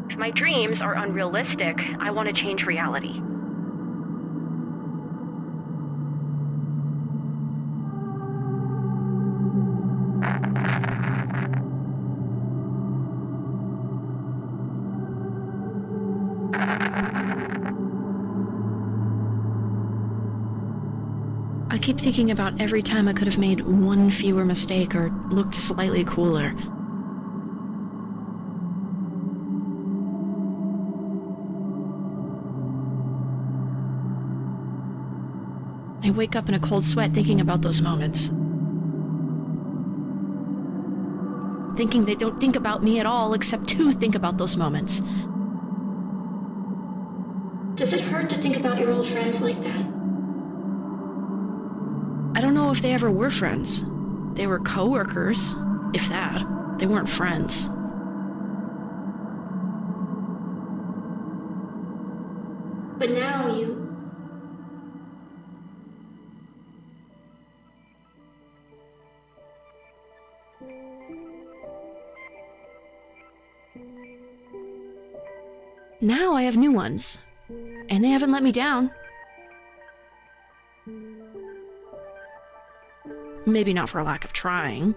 If my dreams are unrealistic, I want to change reality. I keep thinking about every time I could have made one fewer mistake or looked slightly cooler. I wake up in a cold sweat thinking about those moments. Thinking they don't think about me at all except to think about those moments. Does it hurt to think about your old friends like that? I don't know if they ever were friends. They were coworkers, if that. They weren't friends. now I have new ones. And they haven't let me down. Maybe not for lack of trying.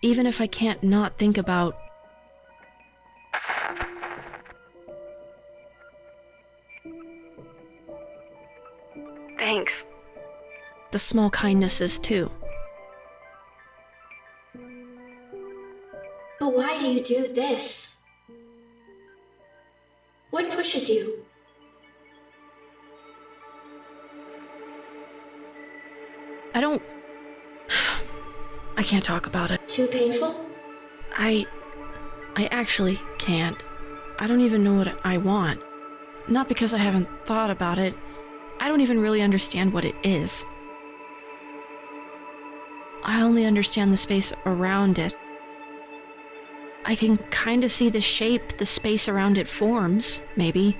Even if I can't not think about thanks. The small kindnesses too. But why do you do this? What pushes you? I can't talk about it. Too painful? I actually can't. I don't even know what I want. Not because I haven't thought about it. I don't even really understand what it is. I only understand the space around it. I can kind of see the shape the space around it forms, maybe.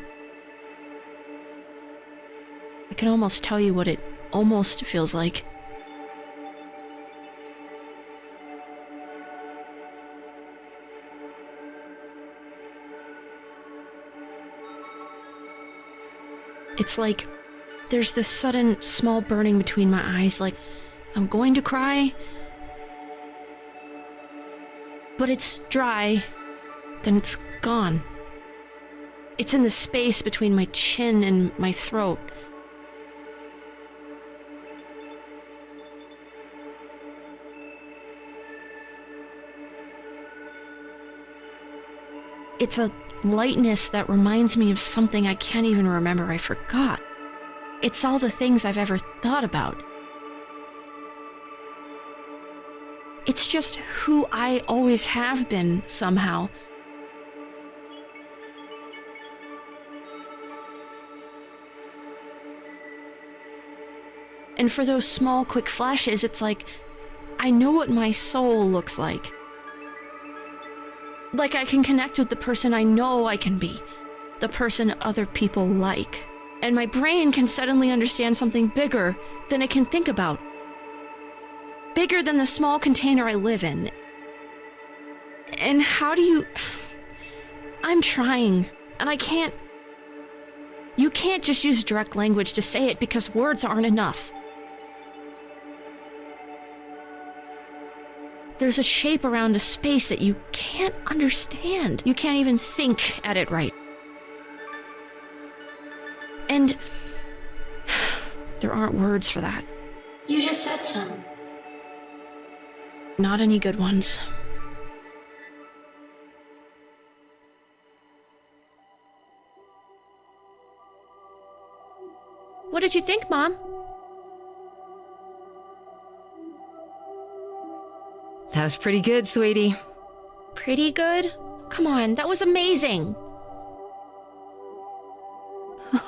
I can almost tell you what it almost feels like. It's like there's this sudden small burning between my eyes, like I'm going to cry, but it's dry, then it's gone. It's in the space between my chin and my throat. It's a lightness that reminds me of something I can't even remember I forgot. It's all the things I've ever thought about. It's just who I always have been, somehow. And for those small, quick flashes, it's like I know what my soul looks like. Like I can connect with the person I know I can be, the person other people like. And my brain can suddenly understand something bigger than it can think about. Bigger than the small container I live in. And how do you... I'm trying, and I can't... You can't just use direct language to say it because words aren't enough. There's a shape around a space that you can't understand. You can't even think at it right. And there aren't words for that. You just said some. Not any good ones. What did you think, Mom? That was pretty good, sweetie. Pretty good? Come on, that was amazing.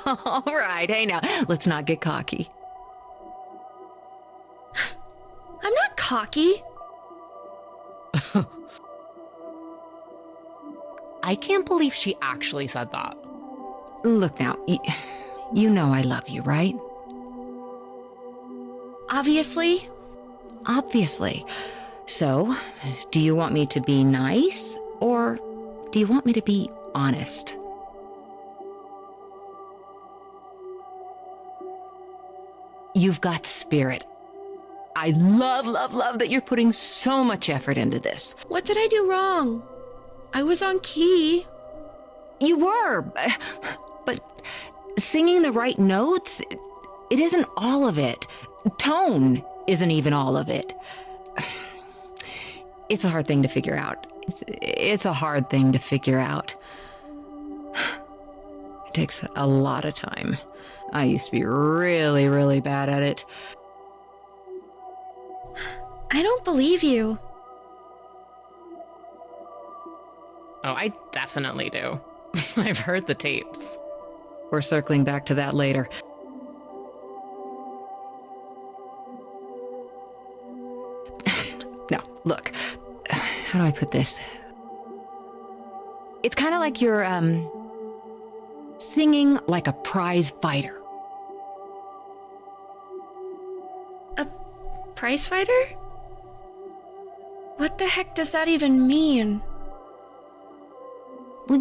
All right, hey now, let's not get cocky. I'm not cocky. I can't believe she actually said that. Look now, you know I love you, right? Obviously. Obviously. So, do you want me to be nice, or do you want me to be honest? You've got spirit. I love, love, love that you're putting so much effort into this. What did I do wrong? I was on key. You were, but singing the right notes, it isn't all of it. Tone isn't even all of it. It's a hard thing to figure out. It's a hard thing to figure out. It takes a lot of time. I used to be really, really bad at it. I don't believe you. Oh, I definitely do. I've heard the tapes. We're circling back to that later. No, look. How do I put this? It's kind of like you're, singing like a prize fighter. A prize fighter? What the heck does that even mean? Well,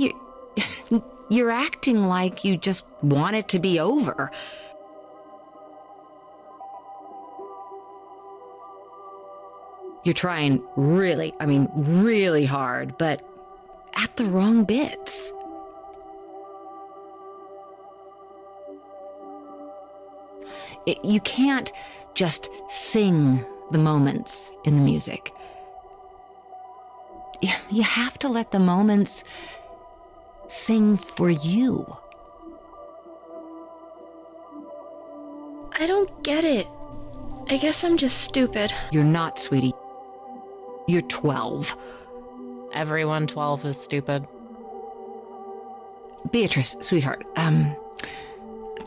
you're acting like you just want it to be over. You're trying really hard, but at the wrong bits. You can't just sing the moments in the music. You have to let the moments sing for you. I don't get it. I guess I'm just stupid. You're not, sweetie. You're 12. Everyone 12 is stupid. Beatrice, sweetheart,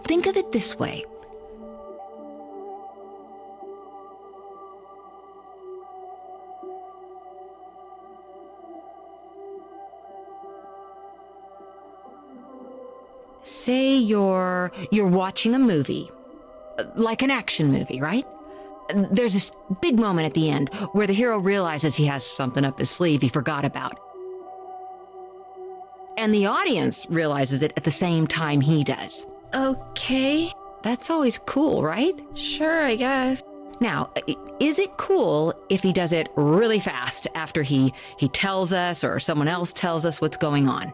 think of it this way. Say you're watching a movie, like an action movie, right? There's this big moment at the end where the hero realizes he has something up his sleeve he forgot about. And the audience realizes it at the same time he does. Okay. That's always cool, right? Sure, I guess. Now, is it cool if he does it really fast after he tells us or someone else tells us what's going on?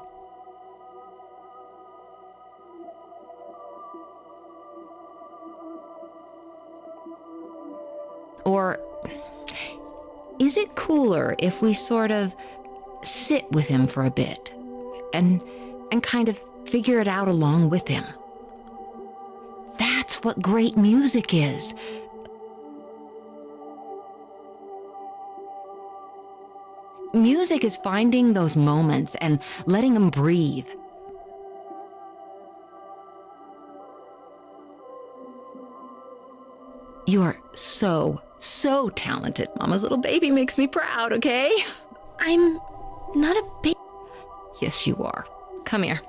Or is it cooler if we sort of sit with him for a bit and kind of figure it out along with him? That's what great music is. Music is finding those moments and letting them breathe. You are so talented. Mama's little baby makes me proud, okay? I'm not a baby. Yes, you are. Come here.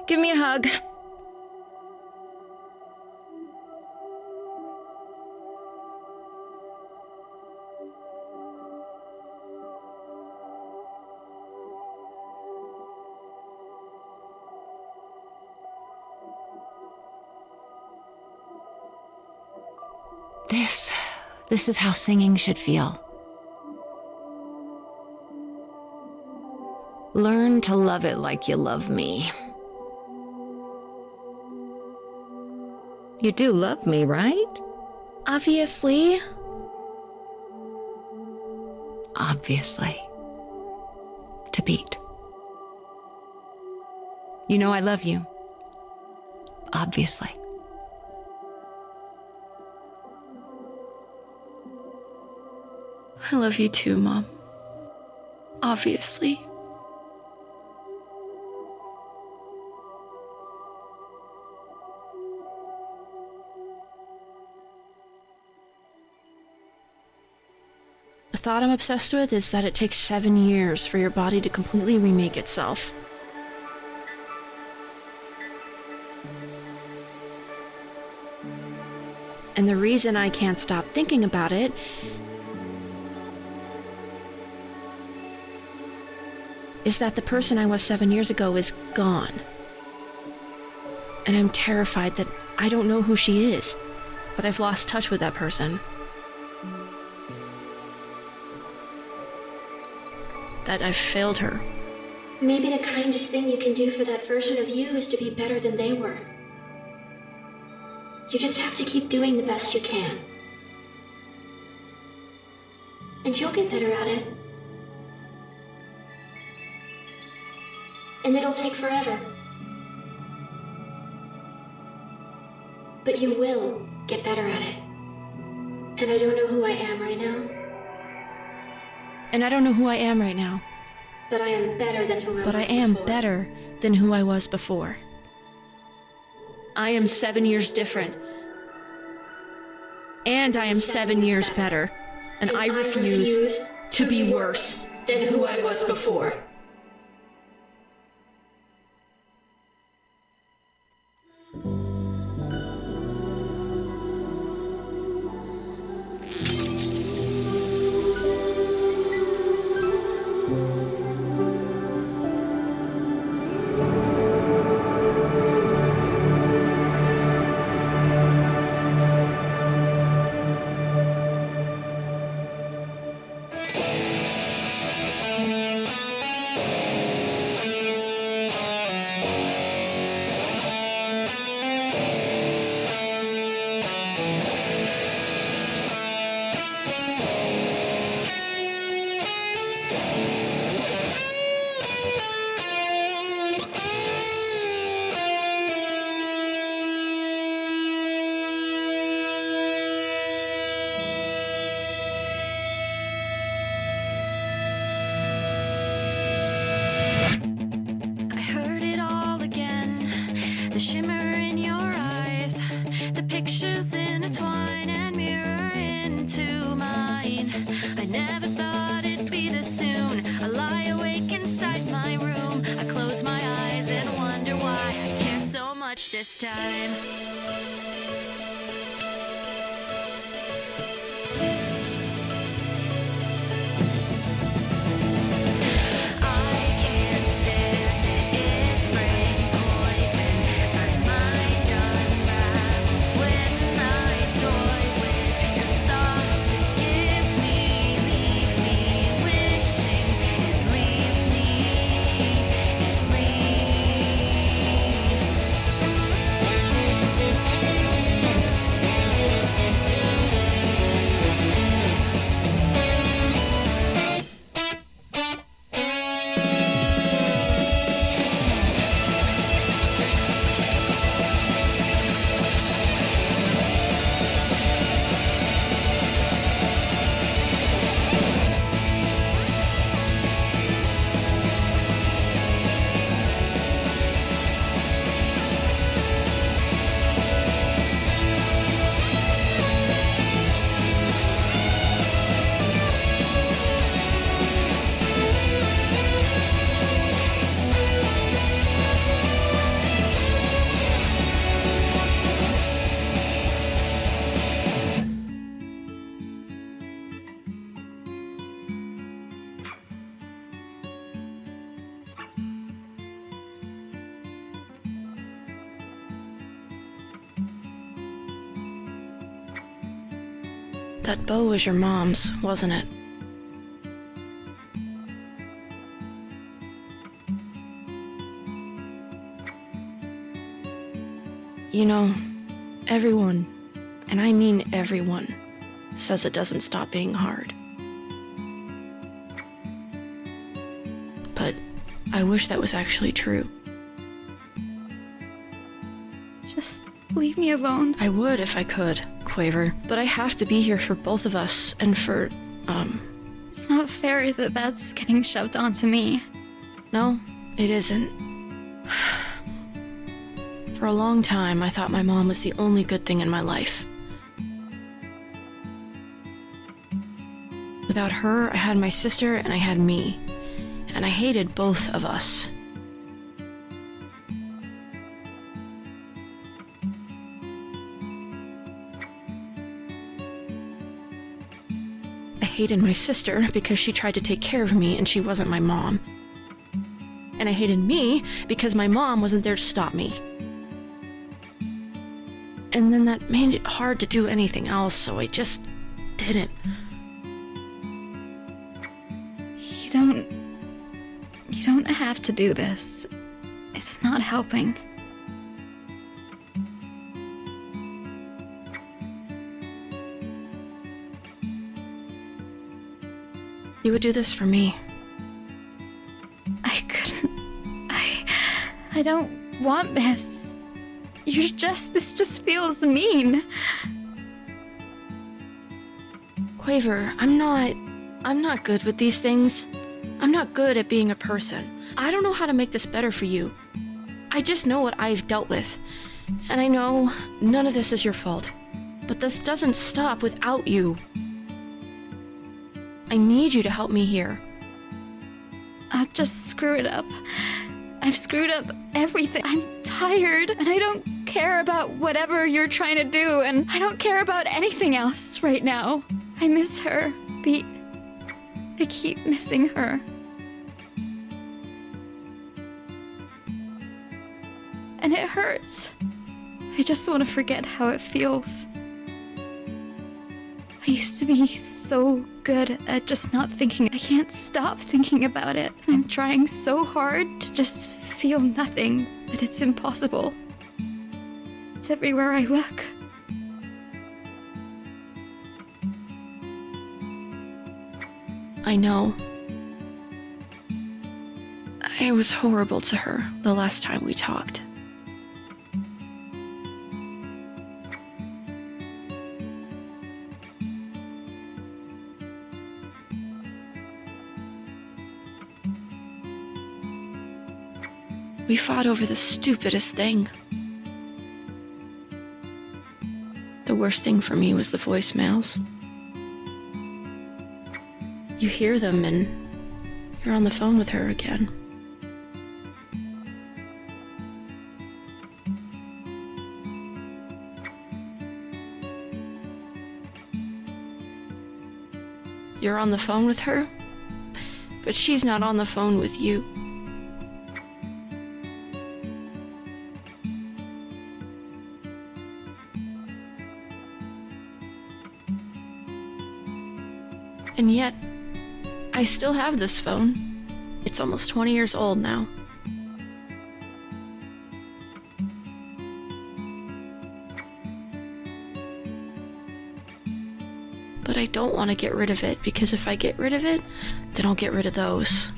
Give me a hug. This is how singing should feel. Learn to love it like you love me. You do love me, right? Obviously. Obviously. To beat. You know I love you. Obviously. I love you too, Mom. Obviously. The thought I'm obsessed with is that it takes 7 years for your body to completely remake itself. And the reason I can't stop thinking about it is that the person I was 7 years ago is gone. And I'm terrified that I don't know who she is, that I've lost touch with that person. That I've failed her. Maybe the kindest thing you can do for that version of you is to be better than they were. You just have to keep doing the best you can. And you'll get better at it. And it'll take forever. But you will get better at it. And I don't know who I am right now, And I don't know who I am right now. But I am better than who I was But I am before. better than who I was before. I am 7 years different. And I am 7 years better. And I refuse to be worse than who I was before. This time. That bow was your mom's, wasn't it? You know, everyone, and I mean everyone, says it doesn't stop being hard. But I wish that was actually true. Just leave me alone. I would if I could, Quaver, but I have to be here for both of us and for, It's not fair that that's getting shoved onto me. No, it isn't. For a long time, I thought my mom was the only good thing in my life. Without her, I had my sister and I had me. And I hated both of us. I hated my sister because she tried to take care of me and she wasn't my mom. And I hated me because my mom wasn't there to stop me. And then that made it hard to do anything else, so I just didn't. You don't have to do this. It's not helping. You would do this for me. I couldn't. I don't want this. This just feels mean. Quaver, I'm not... I'm not good with these things. I'm not good at being a person. I don't know how to make this better for you. I just know what I've dealt with. And I know none of this is your fault. But this doesn't stop without you. I need you to help me here. I'll just screw it up. I've screwed up everything. I'm tired, and I don't care about whatever you're trying to do, and I don't care about anything else right now. I miss her, Pete. I keep missing her. And it hurts. I just want to forget how it feels. I used to be so good at just not thinking. I can't stop thinking about it. I'm trying so hard to just feel nothing, but it's impossible. It's everywhere I look. I know. I was horrible to her the last time we talked. We fought over the stupidest thing. The worst thing for me was the voicemails. You hear them and you're on the phone with her again. You're on the phone with her, but she's not on the phone with you. And yet, I still have this phone. It's almost 20 years old now. But I don't want to get rid of it, because if I get rid of it, then I'll get rid of those.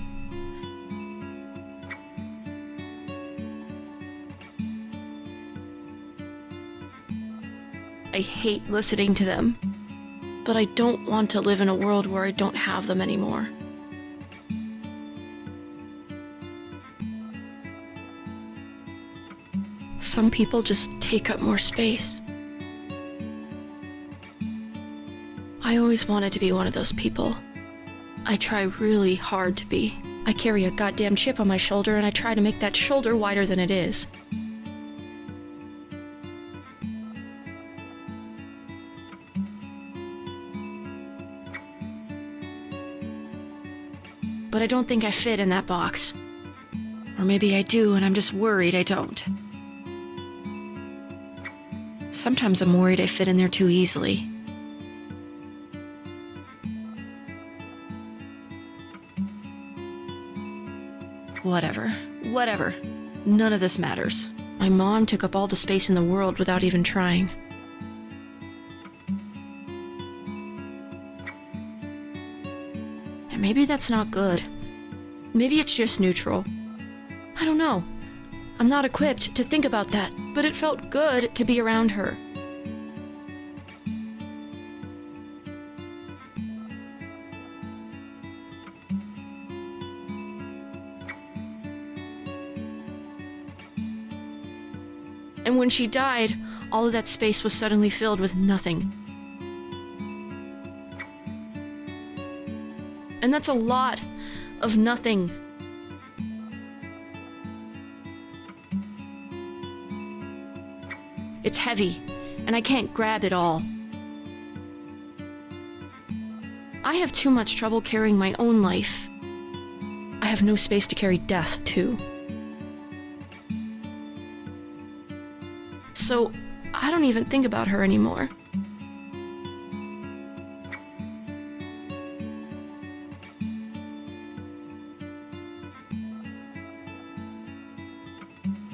I hate listening to them. But I don't want to live in a world where I don't have them anymore. Some people just take up more space. I always wanted to be one of those people. I try really hard to be. I carry a goddamn chip on my shoulder, and I try to make that shoulder wider than it is. But I don't think I fit in that box. Or maybe I do, and I'm just worried I don't. Sometimes I'm worried I fit in there too easily. Whatever. None of this matters. My mom took up all the space in the world without even trying. And maybe that's not good. Maybe it's just neutral. I don't know. I'm not equipped to think about that, but it felt good to be around her. And when she died, all of that space was suddenly filled with nothing. And that's a lot of nothing. It's heavy, and I can't grab it all. I have too much trouble carrying my own life. I have no space to carry death, too. So, I don't even think about her anymore.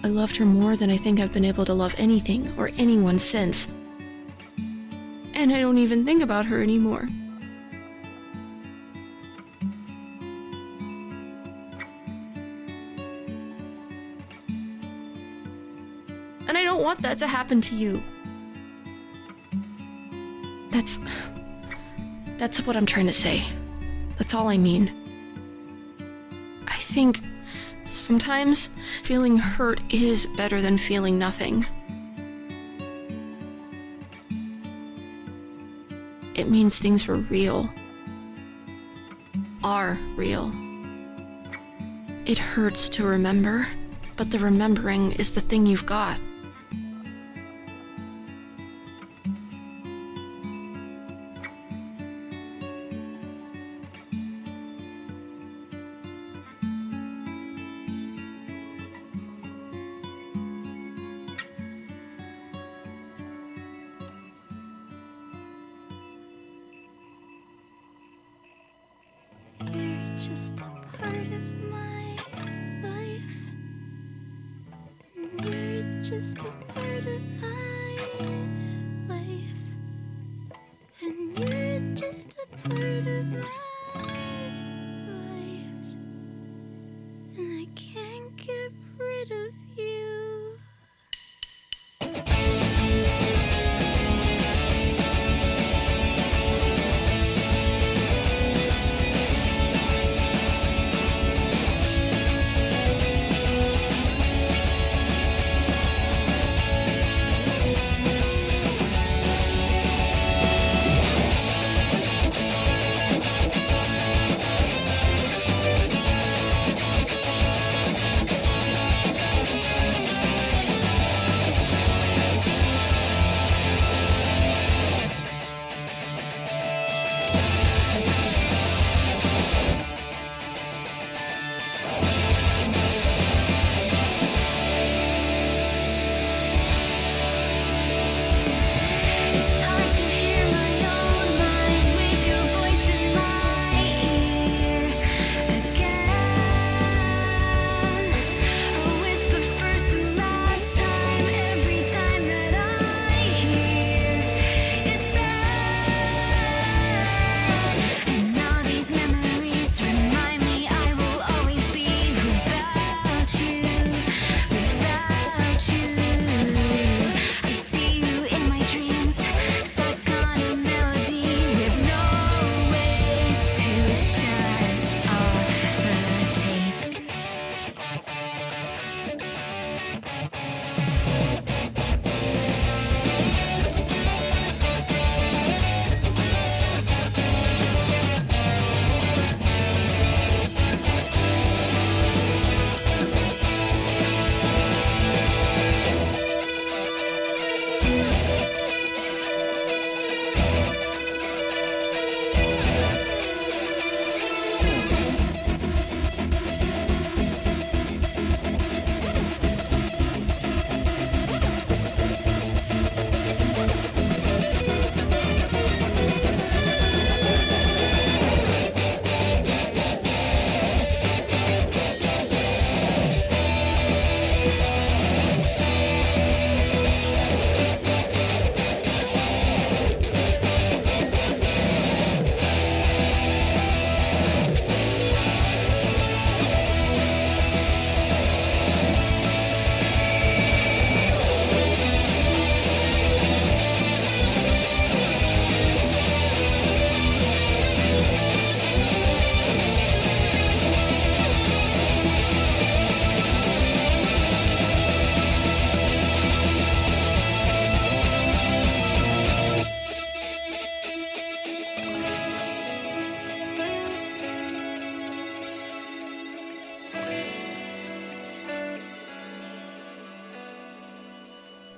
I loved her more than I think I've been able to love anything or anyone since. And I don't even think about her anymore. And I don't want that to happen to you. That's what I'm trying to say. That's all I mean. I think sometimes feeling hurt is better than feeling nothing. It means things were real. Are real. It hurts to remember, but the remembering is the thing you've got. You're just a part of my life. You're just a part of my life. And you're just a part of my life. And I can't get rid of you. It's hard to hear my own mind with your voice in my ear again. Oh, it's the first and last time. Every time that I hear it said, and all these memories remind me I will always be without you, without you. I see you in my dreams, stuck on a melody with no way to shut off the tape.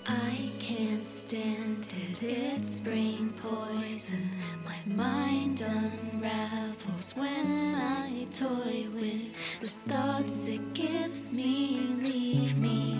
I can't stand it, it's brain poison. My mind unravels when I toy with the thoughts it gives me. Leave me